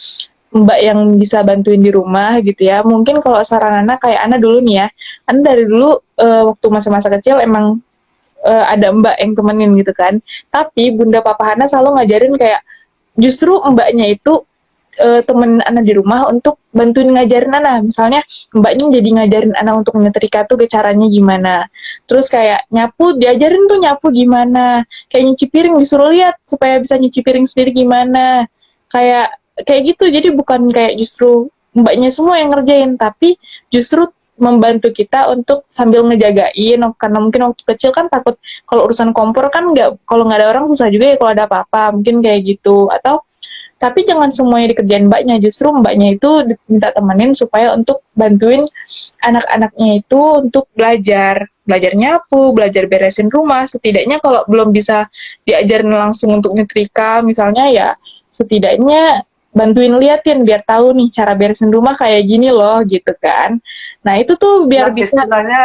B: mbak yang bisa bantuin di rumah gitu ya. Mungkin kalau saran anak kayak Ana dulu nih ya. Ana dari dulu waktu masa-masa kecil emang ada mbak yang temenin gitu kan. Tapi bunda papa Hana selalu ngajarin kayak justru mbaknya itu temen Ana di rumah untuk bantuin ngajarin Ana. Misalnya mbaknya jadi ngajarin Ana untuk nyetrika tuh ke caranya gimana. Terus kayak nyapu, diajarin tuh nyapu gimana. Kayak nyuci piring disuruh lihat supaya bisa nyuci piring sendiri gimana. Kayak kayak gitu. Jadi bukan kayak justru mbaknya semua yang ngerjain, tapi justru membantu kita untuk sambil ngejagain, karena mungkin waktu kecil kan takut kalau urusan kompor kan nggak, kalau nggak ada orang susah juga ya kalau ada apa-apa, mungkin kayak gitu. Atau tapi jangan semuanya dikerjain mbaknya, justru mbaknya itu diminta temenin supaya untuk bantuin anak-anaknya itu untuk belajar nyapu, belajar beresin rumah. Setidaknya kalau belum bisa diajarin langsung untuk nyetrika misalnya, ya setidaknya bantuin liatin biar tahu nih cara beresin rumah kayak gini loh gitu kan. Nah itu tuh biar
A: Yang
B: bisa,
A: istilahnya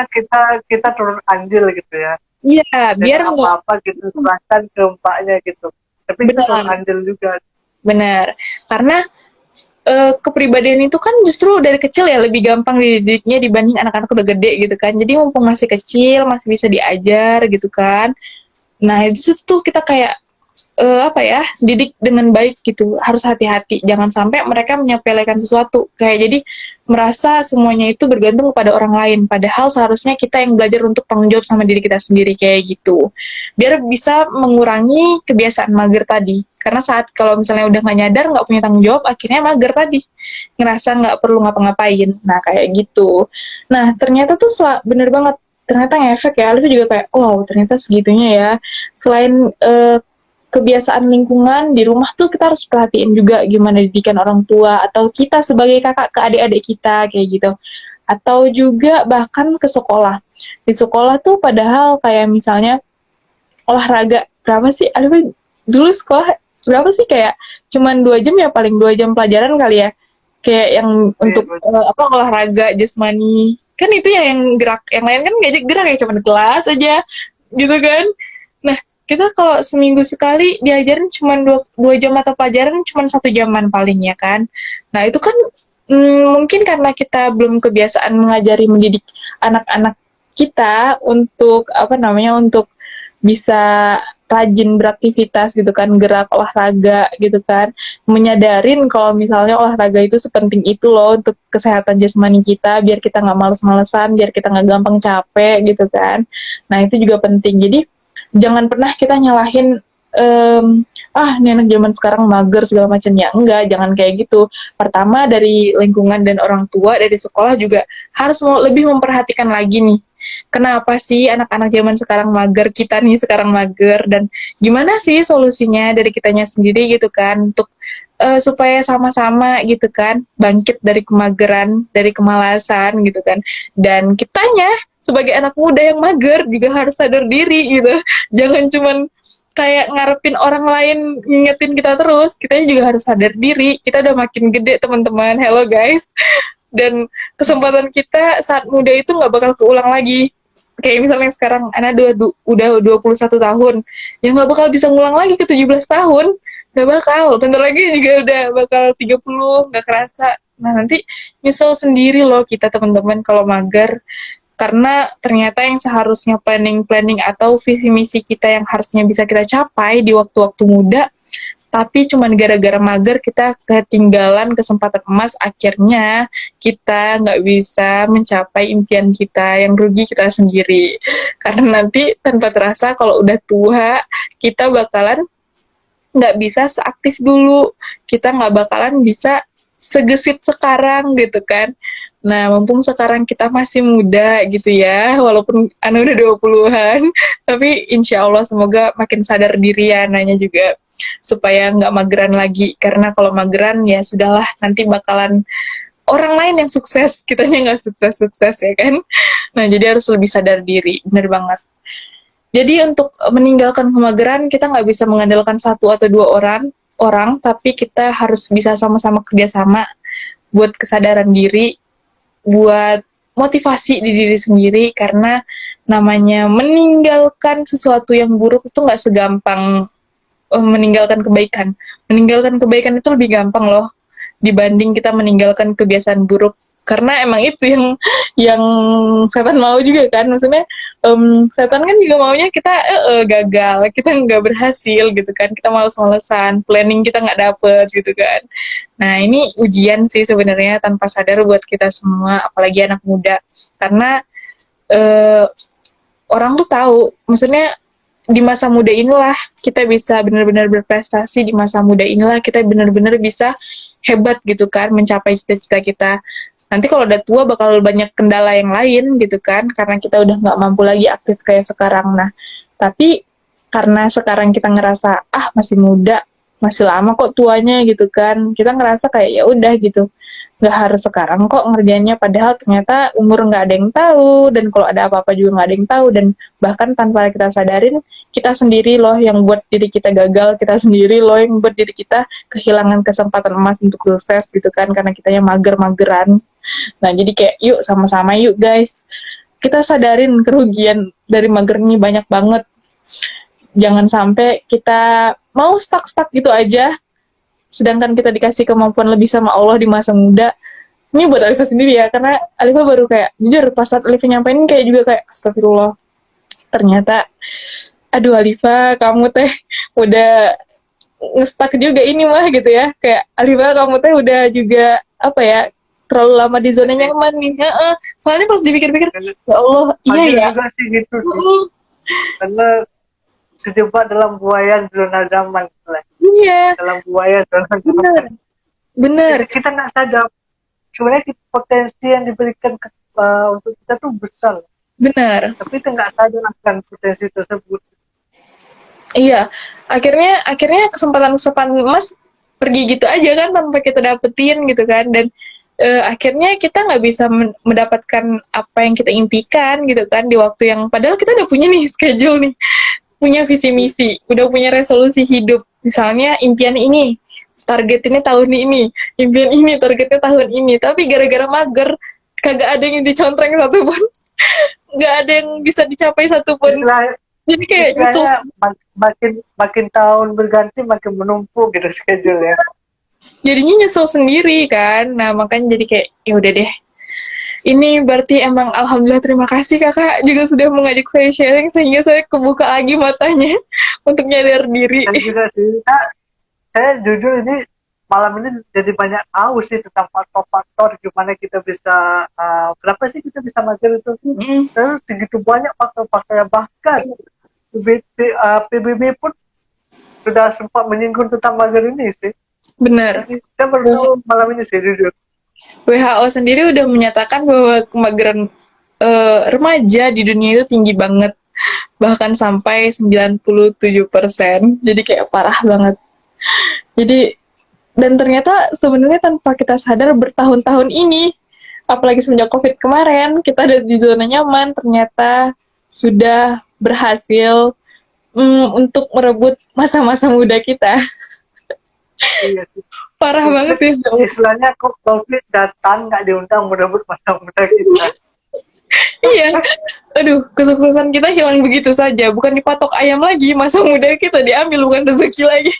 A: kita turun andil gitu ya.
B: iya biar
A: Jangan
B: nggak,
A: apa-apa gitu serahkan ke mbaknya gitu. Tapi kita turun
B: benar,
A: andil juga.
B: benar. Karena kepribadian itu kan justru dari kecil ya lebih gampang dididiknya dibanding anak-anak udah gede gitu kan. Jadi mumpung masih kecil, masih bisa diajar gitu kan. Nah, di situ tuh kita kayak apa ya, didik dengan baik gitu. Harus hati-hati, jangan sampai mereka menyepelekan sesuatu. Kayak jadi merasa semuanya itu bergantung kepada orang lain. Padahal seharusnya kita yang belajar untuk tanggung jawab sama diri kita sendiri kayak gitu. Biar bisa mengurangi kebiasaan mager tadi. Karena saat kalau misalnya udah nggak nyadar, nggak punya tanggung jawab, akhirnya mager tadi. Ngerasa nggak perlu ngapa-ngapain. Nah, kayak gitu. Nah, ternyata tuh bener banget. Ternyata ngefek ya. Alif juga kayak, wow, ternyata segitunya ya. Selain kebiasaan lingkungan di rumah tuh kita harus perhatiin juga gimana didikan orang tua atau kita sebagai kakak ke adik-adik kita kayak gitu. Atau juga bahkan ke sekolah. Di sekolah tuh padahal kayak misalnya olahraga berapa sih? Aduh, dulu sekolah berapa sih, kayak cuman 2 jam ya, paling 2 jam pelajaran kali ya. Kayak yang
A: Iya,
B: untuk apa, olahraga jasmani. Kan itu ya yang gerak, yang lain kan gak gerak ya, cuma di kelas aja gitu kan. Nah, kita kalau seminggu sekali diajarin cuma 2 jam atau pelajaran cuma 1 jaman paling ya kan. Nah, itu kan mungkin karena kita belum kebiasaan mengajari mendidik anak-anak kita untuk apa namanya, untuk bisa rajin beraktivitas gitu kan, gerak olahraga gitu kan, menyadarin kalau misalnya olahraga itu sepenting itu loh untuk kesehatan jasmani kita, biar kita nggak males-malesan, biar kita nggak gampang capek gitu kan. Nah itu juga penting. Jadi jangan pernah kita nyalahin ini anak zaman sekarang mager segala macam, ya enggak, jangan kayak gitu. Pertama dari lingkungan dan orang tua, dari sekolah juga harus lebih memperhatikan lagi nih kenapa sih anak-anak zaman sekarang mager, kita nih sekarang mager, dan gimana sih solusinya dari kitanya sendiri gitu kan, untuk supaya sama-sama gitu kan bangkit dari kemageran, dari kemalasan gitu kan. Dan kitanya sebagai anak muda yang mager juga harus sadar diri gitu. Jangan cuman kayak ngarepin orang lain ngingetin kita terus, kita juga harus sadar diri. Kita udah makin gede teman-teman. Hello guys. Dan kesempatan kita saat muda itu nggak bakal keulang lagi. Kayak misalnya sekarang anak udah 21 tahun, ya nggak bakal bisa ngulang lagi ke 17 tahun. Nggak bakal. Bentar lagi juga udah bakal 30, nggak kerasa. Nah, nanti nyesel sendiri loh kita teman-teman kalau mager. Karena ternyata yang seharusnya planning-planning atau visi misi kita yang harusnya bisa kita capai di waktu-waktu muda, tapi cuman gara-gara mager kita ketinggalan kesempatan emas, akhirnya kita nggak bisa mencapai impian kita, yang rugi kita sendiri. Karena nanti tanpa terasa kalau udah tua, kita bakalan nggak bisa seaktif dulu, kita nggak bakalan bisa segesit sekarang gitu kan. Nah, mumpung sekarang kita masih muda gitu ya, walaupun Ana udah 20-an, tapi insya Allah semoga makin sadar diri ya Ananya juga, supaya nggak mageran lagi. Karena kalau mageran ya sudahlah, nanti bakalan orang lain yang sukses, kitanya nggak sukses-sukses ya kan. Nah, jadi harus lebih sadar diri, bener banget. Jadi untuk meninggalkan kemageran, kita nggak bisa mengandalkan satu atau dua orang, tapi kita harus bisa sama-sama kerjasama buat kesadaran diri, buat motivasi di diri sendiri. Karena namanya meninggalkan sesuatu yang buruk itu nggak segampang meninggalkan kebaikan. Meninggalkan kebaikan itu lebih gampang loh dibanding kita meninggalkan kebiasaan buruk. Karena emang itu yang setan mau juga kan, maksudnya setan kan juga maunya kita gagal, kita nggak berhasil gitu kan, kita males-malesan, planning kita nggak dapet gitu kan. Nah, ini ujian sih sebenarnya tanpa sadar buat kita semua, apalagi anak muda. Karena eh, orang tuh tahu, maksudnya di masa muda inilah kita bisa benar-benar berprestasi, di masa muda inilah kita benar-benar bisa hebat gitu kan, mencapai cita-cita kita. Nanti kalau udah tua bakal banyak kendala yang lain gitu kan, karena kita udah nggak mampu lagi aktif kayak sekarang. Nah, tapi karena sekarang kita ngerasa, ah masih muda, masih lama kok tuanya gitu kan, kita ngerasa kayak ya udah gitu, nggak harus sekarang kok ngerjainnya, padahal ternyata umur nggak ada yang tahu, dan kalau ada apa-apa juga nggak ada yang tahu, dan bahkan tanpa kita sadarin, kita sendiri loh yang buat diri kita gagal, kita sendiri loh yang buat diri kita kehilangan kesempatan emas untuk sukses gitu kan, karena kitanya mager-mageran. Nah, jadi kayak yuk sama-sama yuk guys, kita sadarin kerugian dari mager ini banyak banget. Jangan sampai kita mau stuck-stuck gitu aja, sedangkan kita dikasih kemampuan lebih sama Allah di masa muda. Ini buat Alifa sendiri ya, karena Alifa baru kayak, jujur pas saat Alifa nyampein kayak juga kayak, astagfirullah, ternyata, aduh Alifa, kamu teh udah ngestak juga ini mah gitu ya, kayak Alifa kamu teh udah juga, apa ya, terlalu lama di zona nyaman nih. Soalnya pas dipikir-pikir, ya Allah, iya
A: Panggil
B: ya.
A: juga sih gitu sih. Karena terjebak dalam buaya zona zaman lah.
B: Iya,
A: Dalam buaya zona
B: bener,
A: zaman.
B: bener,
A: Jadi kita nggak sadar. Sebenarnya potensi yang diberikan untuk kita tuh besar.
B: bener.
A: Tapi kita nggak sadar akan potensi tersebut.
B: Iya, akhirnya kesempatan-kesempatan emas pergi gitu aja kan tanpa kita dapetin gitu kan. Dan akhirnya kita nggak bisa mendapatkan apa yang kita impikan gitu kan di waktu yang padahal kita udah punya nih schedule nih, punya visi misi, udah punya resolusi hidup. Misalnya impian ini, target ini tahun ini, impian ini targetnya tahun ini, tapi gara-gara mager kagak ada yang dicontreng satupun, nggak ada yang bisa dicapai satupun.
A: Istilah,
B: Jadi kayak nyesel.
A: istilahnya makin tahun berganti makin menumpuk gitu schedule ya.
B: Jadinya nyesel sendiri kan. Nah, makanya jadi kayak ya udah deh. Ini berarti emang alhamdulillah, terima kasih Kakak juga sudah mengajak saya sharing sehingga saya kebuka lagi matanya untuk nyadar diri.
A: Dan juga sih, saya jujur ini malam ini jadi banyak tahu sih tentang faktor-faktor gimana kita bisa, kenapa sih kita bisa mager itu.
B: Mm,
A: Terus segitu banyak faktor-faktor yang bahkan PBB pun sudah sempat menyinggung tentang mager ini sih.
B: benar.
A: Jadi saya baru tahu malam ini sih jujur.
B: WHO sendiri udah menyatakan bahwa kemageran remaja di dunia itu tinggi banget, bahkan sampai 97%. Jadi kayak parah banget. Jadi dan ternyata sebenarnya tanpa kita sadar bertahun-tahun ini, apalagi semenjak COVID kemarin, kita ada di zona nyaman, ternyata sudah berhasil untuk merebut masa-masa muda kita.
A: Iya sih.
B: Parah banget
A: COVID,
B: ya.
A: istilahnya kok COVID datang nggak diundang merebut masa muda kita.
B: Iya, aduh, kesuksesan kita hilang begitu saja. Bukan dipatok ayam lagi, masa muda kita diambil, bukan rezeki lagi.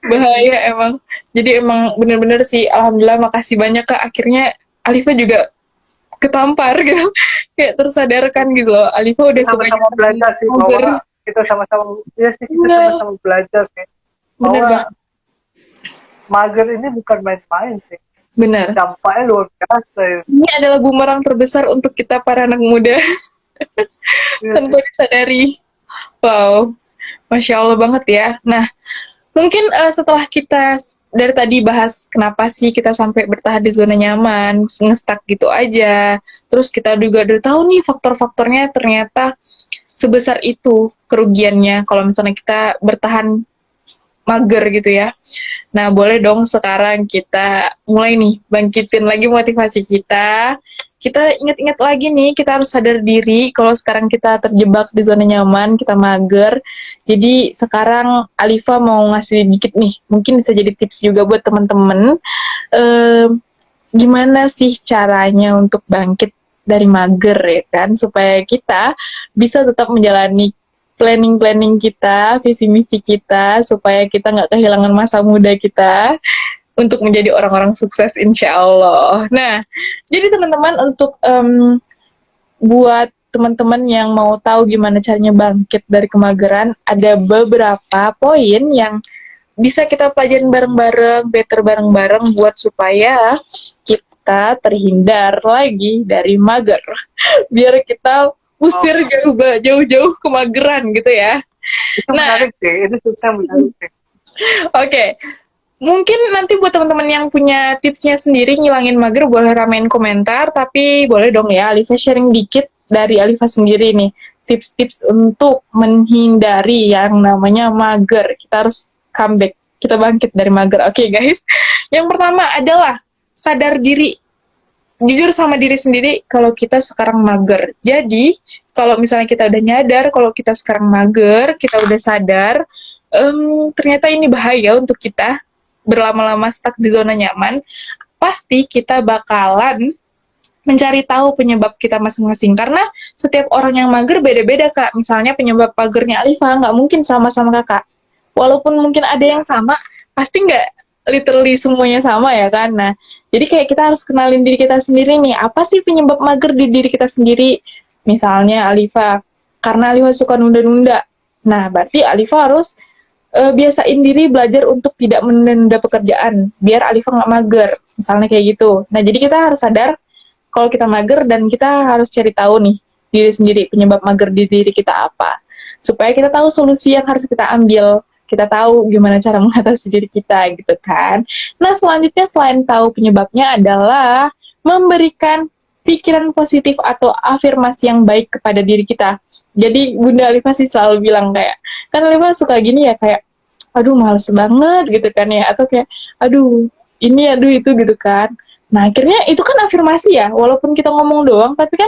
B: Bahaya emang. Jadi emang bener-bener sih, alhamdulillah makasih banyak Kak. Akhirnya Alifa juga ketampar gitu. Kayak tersadarkan gitu loh. Alifa
A: Kita
B: udah
A: sama-sama
B: kebanyakan
A: belajar sih
B: mager.
A: bahwa kita sama-sama, ya sih kita
B: Bener,
A: sama-sama belajar sih
B: bener
A: bahwa
B: banget.
A: mager ini bukan main-main sih.
B: Bener.
A: Dampaknya luar biasa ya.
B: Ini adalah bumerang terbesar untuk kita para anak muda
A: Iya sih.
B: tanpa disadari. Wow, Masya Allah banget ya. Nah, mungkin setelah kita dari tadi bahas kenapa sih kita sampai bertahan di zona nyaman, ngestak gitu aja. Terus kita juga udah tahu nih faktor-faktornya ternyata sebesar itu kerugiannya kalau misalnya kita bertahan mager gitu ya. Nah, boleh dong sekarang kita mulai nih bangkitin lagi motivasi kita. Kita ingat-ingat lagi nih, kita harus sadar diri kalau sekarang kita terjebak di zona nyaman, kita mager. Jadi sekarang Alifa mau ngasih dikit nih, mungkin bisa jadi tips juga buat teman-teman. Gimana sih caranya untuk bangkit dari mager ya kan, supaya kita bisa tetap menjalani planning-planning kita, visi misi kita, supaya kita nggak kehilangan masa muda kita untuk menjadi orang-orang sukses insya Allah. Nah, jadi teman-teman untuk buat teman-teman yang mau tahu gimana caranya bangkit dari kemageran, ada beberapa poin yang bisa kita pelajarin bareng-bareng, better bareng-bareng buat supaya kita terhindar lagi dari mager. Biar kita
A: Oh,
B: usir jauh-jauh kemageran gitu ya.
A: itu
B: Nah,
A: menarik sih. Ini susah menarik sih.
B: oke. Mungkin nanti buat teman-teman yang punya tipsnya sendiri ngilangin mager boleh ramein komentar, tapi boleh dong ya Alifa sharing dikit dari Alifa sendiri nih. Tips-tips untuk menghindari yang namanya mager. Kita harus comeback, kita bangkit dari mager. Oke guys, yang pertama adalah sadar diri. Jujur sama diri sendiri kalau kita sekarang mager. Jadi, kalau misalnya kita udah nyadar kalau kita sekarang mager, kita udah sadar, ternyata ini bahaya untuk kita berlama-lama stuck di zona nyaman, pasti kita bakalan mencari tahu penyebab kita masing-masing. Karena setiap orang yang mager beda-beda, Kak. Misalnya penyebab magernya Alifa nggak mungkin sama-sama Kakak. Walaupun mungkin ada yang sama, pasti nggak literally semuanya sama ya kan. Nah, jadi kayak kita harus kenalin diri kita sendiri nih, apa sih penyebab mager di diri kita sendiri. Misalnya Alifa, karena Alifa suka nunda-nunda. Nah, berarti Alifa harus biasain diri belajar untuk tidak menunda pekerjaan, biar Alifa nggak mager. Misalnya kayak gitu. Nah, jadi kita harus sadar kalau kita mager dan kita harus cari tahu nih diri sendiri penyebab mager di diri kita apa. Supaya kita tahu solusi yang harus kita ambil, kita tahu gimana cara mengatasi diri kita gitu kan. Nah, selanjutnya selain tahu penyebabnya adalah memberikan pikiran positif atau afirmasi yang baik kepada diri kita. Jadi Bunda Alifa sih selalu bilang kayak, kan Alifa suka gini ya kayak, aduh males banget gitu kan ya, atau kayak, aduh ini aduh itu gitu kan. Nah akhirnya itu kan afirmasi ya, walaupun kita ngomong doang, tapi kan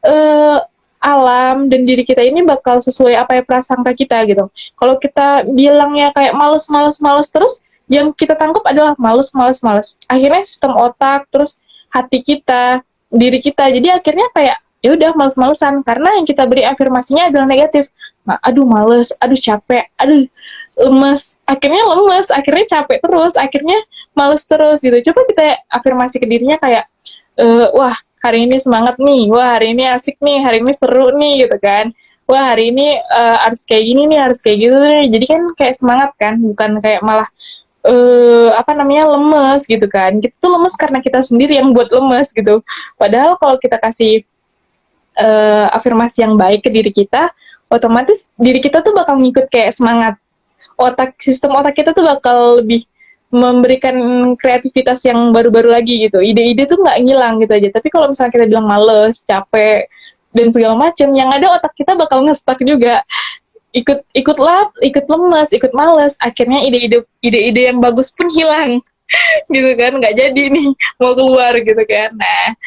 B: eh, alam dan diri kita ini bakal sesuai apa ya prasangka kita gitu. Kalau kita bilangnya kayak males, males, males terus, yang kita tangkap adalah males, males, males. Akhirnya sistem otak, terus hati kita, diri kita, jadi akhirnya kayak ya udah males-malesan karena yang kita beri afirmasinya adalah negatif. Nah, aduh males, aduh capek, aduh lemes, akhirnya capek terus, akhirnya males terus gitu. Coba kita afirmasi ke dirinya kayak, wah hari ini semangat nih, wah hari ini asik nih, hari ini seru nih gitu kan. Wah hari ini harus kayak gini nih, harus kayak gitu nih. Jadi kan kayak semangat kan, bukan kayak malah apa namanya lemes gitu kan. Kita tuh lemes karena kita sendiri yang buat lemes gitu. Padahal kalau kita kasih afirmasi yang baik ke diri kita, otomatis diri kita tuh bakal ngikut kayak semangat. Sistem otak kita tuh bakal lebih memberikan kreativitas yang baru-baru lagi gitu. Ide-ide tuh nggak ngilang gitu aja. Tapi kalau misalnya kita bilang males, capek, dan segala macam, yang ada otak kita bakal ngestak juga. Ikut lap, ikut lemes, ikut males. Akhirnya ide-ide yang bagus pun hilang gitu kan, nggak jadi nih mau keluar gitu kan. Nah,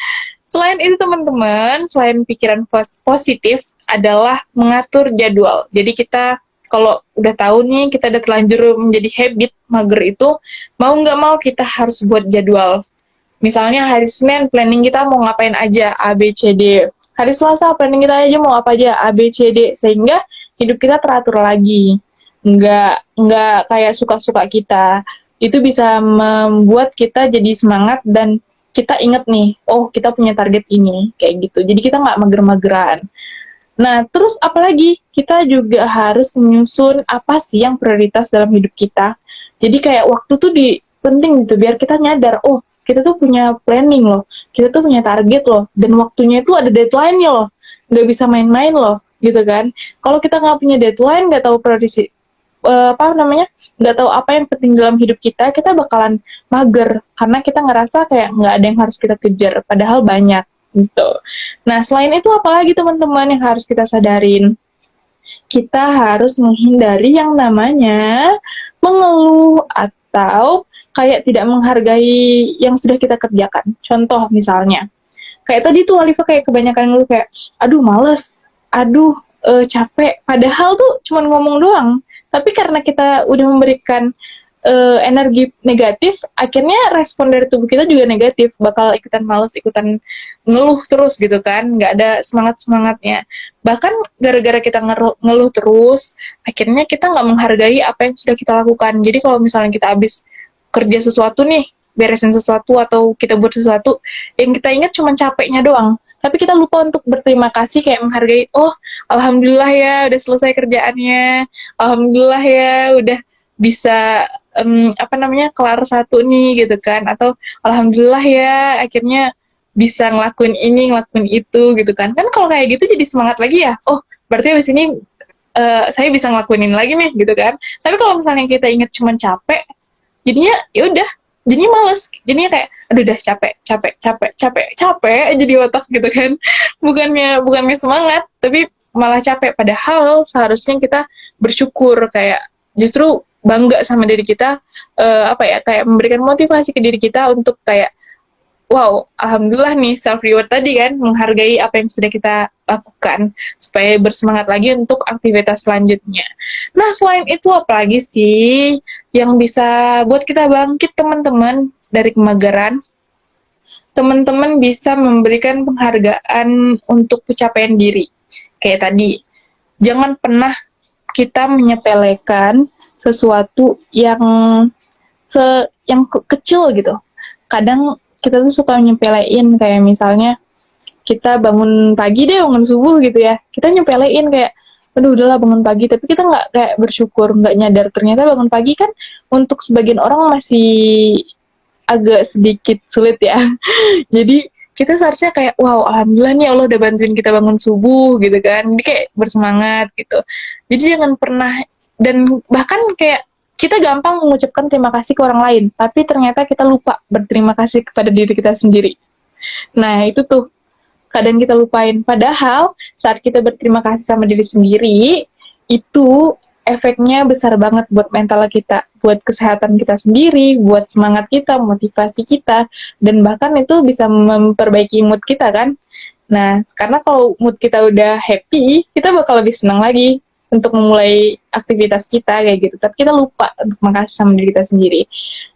B: selain itu teman-teman, selain pikiran positif adalah mengatur jadwal. Jadi kita kalau udah tahu nih kita udah terlanjur menjadi habit mager itu, mau nggak mau kita harus buat jadwal. Misalnya hari Senin planning kita mau ngapain aja A B C D. Hari Selasa planning kita aja mau apa aja A B C D, sehingga hidup kita teratur lagi. Nggak kayak suka-suka kita. Itu bisa membuat kita jadi semangat dan kita inget nih, oh kita punya target ini, kayak gitu. Jadi kita nggak mager-mageran. Nah, terus apalagi kita juga harus menyusun apa sih yang prioritas dalam hidup kita. Jadi kayak waktu tuh penting gitu, biar kita nyadar, oh kita tuh punya planning loh, kita tuh punya target loh, dan waktunya itu ada deadline-nya loh, nggak bisa main-main loh, gitu kan. Kalau kita nggak punya deadline, nggak tahu prioritas, apa namanya, nggak tahu apa yang penting dalam hidup kita bakalan mager karena kita ngerasa kayak nggak ada yang harus kita kejar padahal banyak gitu. Nah, selain itu apalagi teman-teman yang harus kita sadarin, kita harus menghindari yang namanya mengeluh atau kayak tidak menghargai yang sudah kita kerjakan. Contoh misalnya kayak tadi tuh Alifa kayak kebanyakan ngeluh kayak aduh males, aduh capek, padahal tuh cuma ngomong doang. Tapi karena kita udah memberikan energi negatif, akhirnya respon dari tubuh kita juga negatif, bakal ikutan males, ikutan ngeluh terus gitu kan, nggak ada semangat-semangatnya. Bahkan gara-gara kita ngeluh terus, akhirnya kita nggak menghargai apa yang sudah kita lakukan. Jadi kalau misalnya kita habis kerja sesuatu nih, beresin sesuatu atau kita buat sesuatu, yang kita ingat cuma capeknya doang. Tapi kita lupa untuk berterima kasih, kayak menghargai, oh alhamdulillah ya udah selesai kerjaannya, alhamdulillah ya udah bisa apa namanya kelar satu nih gitu kan, atau alhamdulillah ya akhirnya bisa ngelakuin ini ngelakuin itu gitu kan. Kan kalau kayak gitu jadi semangat lagi ya, oh berarti abis ini saya bisa ngelakuin ini lagi nih gitu kan. Tapi kalau misalnya kita ingat cuma capek, jadinya ya udah, jadinya males, jadinya kayak aduh udah capek capek capek capek capek jadi otak gitu kan. Bukannya semangat tapi malah capek, padahal seharusnya kita bersyukur, kayak justru bangga sama diri kita, apa ya, kayak memberikan motivasi ke diri kita untuk kayak wow alhamdulillah nih, self reward tadi kan, menghargai apa yang sudah kita lakukan supaya bersemangat lagi untuk aktivitas selanjutnya. Nah, selain itu apalagi sih yang bisa buat kita bangkit teman-teman dari kemageran? Teman-teman bisa memberikan penghargaan untuk pencapaian diri. Kayak tadi, jangan pernah kita menyepelekan sesuatu yang kecil gitu. Kadang kita tuh suka nyepelein, kayak misalnya kita bangun pagi deh, bangun subuh gitu ya, kita nyepelein kayak aduh udahlah bangun pagi, tapi kita nggak kayak bersyukur, nggak nyadar ternyata bangun pagi kan untuk sebagian orang masih agak sedikit sulit ya. Jadi kita seharusnya kayak wow alhamdulillah nih Allah udah bantuin kita bangun subuh gitu kan, jadi kayak bersemangat gitu. Jadi jangan pernah, dan bahkan kayak kita gampang mengucapkan terima kasih ke orang lain, tapi ternyata kita lupa berterima kasih kepada diri kita sendiri. Nah itu tuh kadang kita lupain, padahal saat kita berterima kasih sama diri sendiri, itu efeknya besar banget buat mental kita, buat kesehatan kita sendiri, buat semangat kita, motivasi kita, dan bahkan itu bisa memperbaiki mood kita kan. Nah, karena kalau mood kita udah happy, kita bakal lebih senang lagi untuk memulai aktivitas kita kayak gitu. Tapi kita lupa untuk makasih sama diri kita sendiri.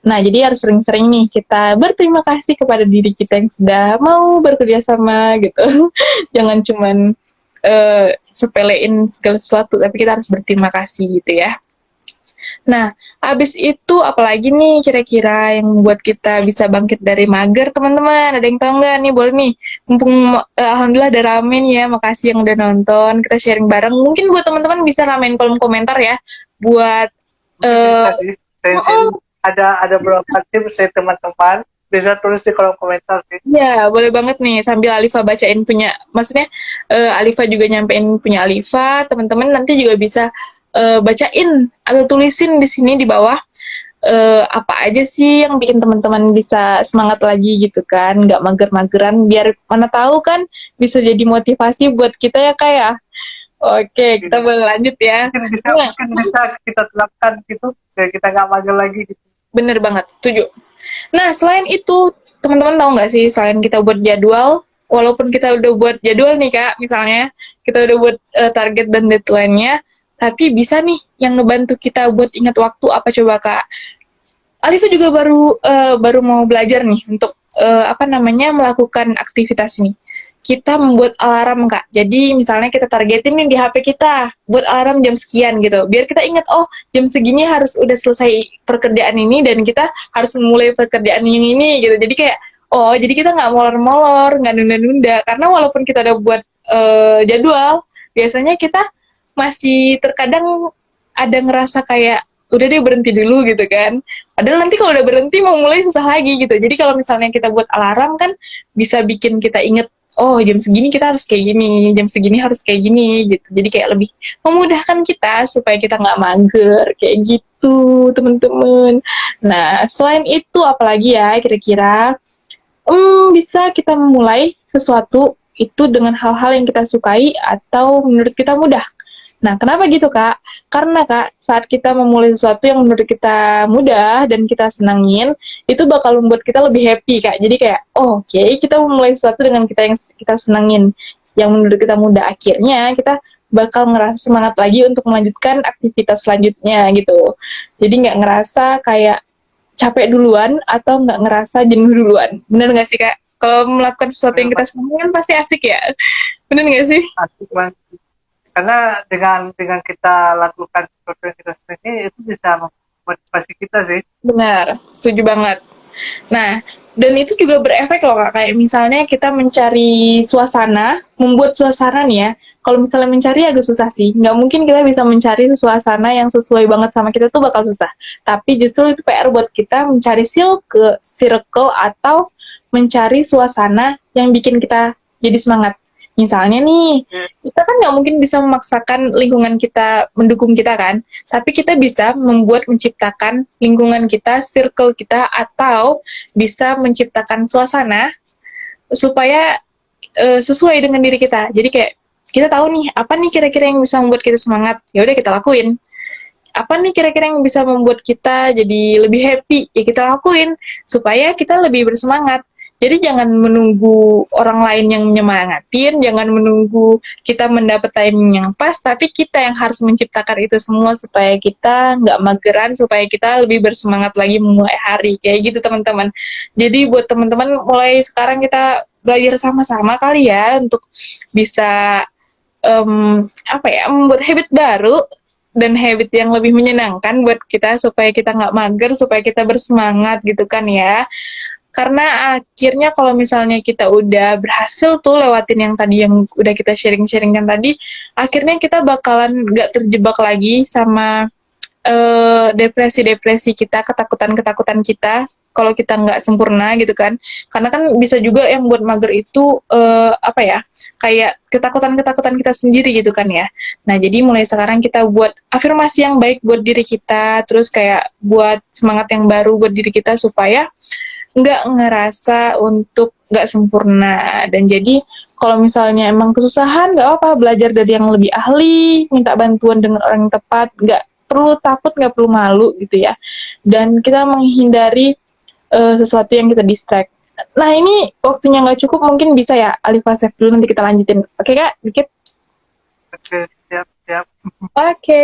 B: Nah, jadi harus sering-sering nih kita berterima kasih kepada diri kita yang sudah mau bekerja sama gitu. Jangan cuman sepelein segala sesuatu, tapi kita harus berterima kasih gitu ya. Nah, abis itu apalagi nih kira-kira yang buat kita bisa bangkit dari mager, teman-teman? Ada yang tahu nggak nih? Boleh nih. Mumpung alhamdulillah ada rame nih ya, makasih yang udah nonton. Kita sharing bareng. Mungkin buat teman-teman bisa ramein kolom komentar ya. Buat
A: Bisa sih. Ada beberapa tips sih teman-teman. Bisa tulis di kolom komentar sih.
B: ya boleh banget nih sambil Alifa bacain punya, maksudnya Alifa juga nyampein punya Alifa. Teman-teman nanti juga bisa bacain atau tulisin di sini di bawah apa aja sih yang bikin teman-teman bisa semangat lagi gitu kan, nggak mager-mageran, biar mana tahu kan bisa jadi motivasi buat kita ya Kak ya. Oke, kita boleh lanjut ya. Nah,
A: Mungkin bisa kita terapkan gitu kayak kita nggak mager lagi gitu.
B: bener banget, setuju. Nah, selain itu, teman-teman tahu nggak sih, selain kita buat jadwal, walaupun kita udah buat jadwal nih Kak, misalnya, kita udah buat target dan deadline-nya, tapi bisa nih yang ngebantu kita buat ingat waktu apa coba Kak? Alifa juga baru mau belajar nih untuk apa namanya melakukan aktivitas ini. Kita membuat alarm Kak. Jadi misalnya kita targetin nih di HP kita buat alarm jam sekian gitu. Biar kita ingat oh jam segini harus udah selesai pekerjaan ini dan kita harus memulai pekerjaan yang ini gitu. Jadi kayak oh jadi kita nggak molor-molor, nggak nunda-nunda. Karena walaupun kita udah buat jadwal, biasanya kita masih terkadang ada ngerasa kayak udah deh berhenti dulu gitu kan. Padahal nanti kalau udah berhenti mau mulai susah lagi gitu. Jadi kalau misalnya kita buat alarm kan bisa bikin kita inget, oh jam segini kita harus kayak gini, jam segini harus kayak gini gitu. Jadi kayak lebih memudahkan kita supaya kita nggak mager kayak gitu teman-teman. Nah selain itu apalagi ya kira-kira bisa kita memulai sesuatu itu dengan hal-hal yang kita sukai atau menurut kita mudah. Nah, kenapa gitu, Kak? Karena, Kak, saat kita memulai sesuatu yang menurut kita mudah dan kita senangin, itu bakal membuat kita lebih happy, Kak. Jadi kayak, oh, oke, kita memulai sesuatu dengan kita yang kita senangin, yang menurut kita mudah. Akhirnya, kita bakal ngerasa semangat lagi untuk melanjutkan aktivitas selanjutnya, gitu. Jadi nggak ngerasa kayak capek duluan atau nggak ngerasa jenuh duluan. Bener nggak sih, Kak? Kalau melakukan sesuatu yang kita senangin kan pasti asik ya? Bener nggak sih?
A: Asik banget. Karena dengan kita lakukan sesuatu yang kita senangi itu bisa memotivasi kita sih.
B: Benar, setuju banget. Nah, dan itu juga berefek loh Kak, kayak misalnya kita mencari suasana, membuat suasana nih ya, kalau misalnya mencari agak susah sih, nggak mungkin kita bisa mencari suasana yang sesuai banget sama kita tuh bakal susah. Tapi justru itu PR buat kita mencari circle atau mencari suasana yang bikin kita jadi semangat. Misalnya nih, kita kan nggak mungkin bisa memaksakan lingkungan kita mendukung kita kan, tapi kita bisa menciptakan lingkungan kita, circle kita, atau bisa menciptakan suasana supaya sesuai dengan diri kita. Jadi kayak kita tahu nih apa nih kira-kira yang bisa membuat kita semangat, ya udah kita lakuin. Apa nih kira-kira yang bisa membuat kita jadi lebih happy, ya kita lakuin supaya kita lebih bersemangat. Jadi jangan menunggu orang lain yang menyemangatin, jangan menunggu kita mendapat timing yang pas, tapi kita yang harus menciptakan itu semua supaya kita nggak mageran, supaya kita lebih bersemangat lagi memulai hari, kayak gitu teman-teman. Jadi buat teman-teman mulai sekarang kita belajar sama-sama kali ya untuk bisa apa ya membuat habit baru dan habit yang lebih menyenangkan buat kita supaya kita nggak mager, supaya kita bersemangat gitu kan ya. Karena akhirnya kalau misalnya kita udah berhasil tuh lewatin yang tadi yang udah kita sharing-sharingkan tadi, akhirnya kita bakalan nggak terjebak lagi sama depresi-depresi kita, ketakutan-ketakutan kita kalau kita nggak sempurna gitu kan. Karena kan bisa juga yang buat mager itu apa ya, kayak ketakutan-ketakutan kita sendiri gitu kan ya. Nah jadi mulai sekarang kita buat afirmasi yang baik buat diri kita, terus kayak buat semangat yang baru buat diri kita supaya nggak ngerasa untuk nggak sempurna. Dan jadi kalau misalnya emang kesusahan nggak apa belajar dari yang lebih ahli, minta bantuan dengan orang yang tepat, nggak perlu takut, nggak perlu malu gitu ya. Dan kita menghindari sesuatu yang kita distract. Nah ini waktunya nggak cukup, mungkin bisa ya Alifa save dulu, nanti kita lanjutin. Oke Kak, dikit?
A: Oke, siap, siap.
B: Oke.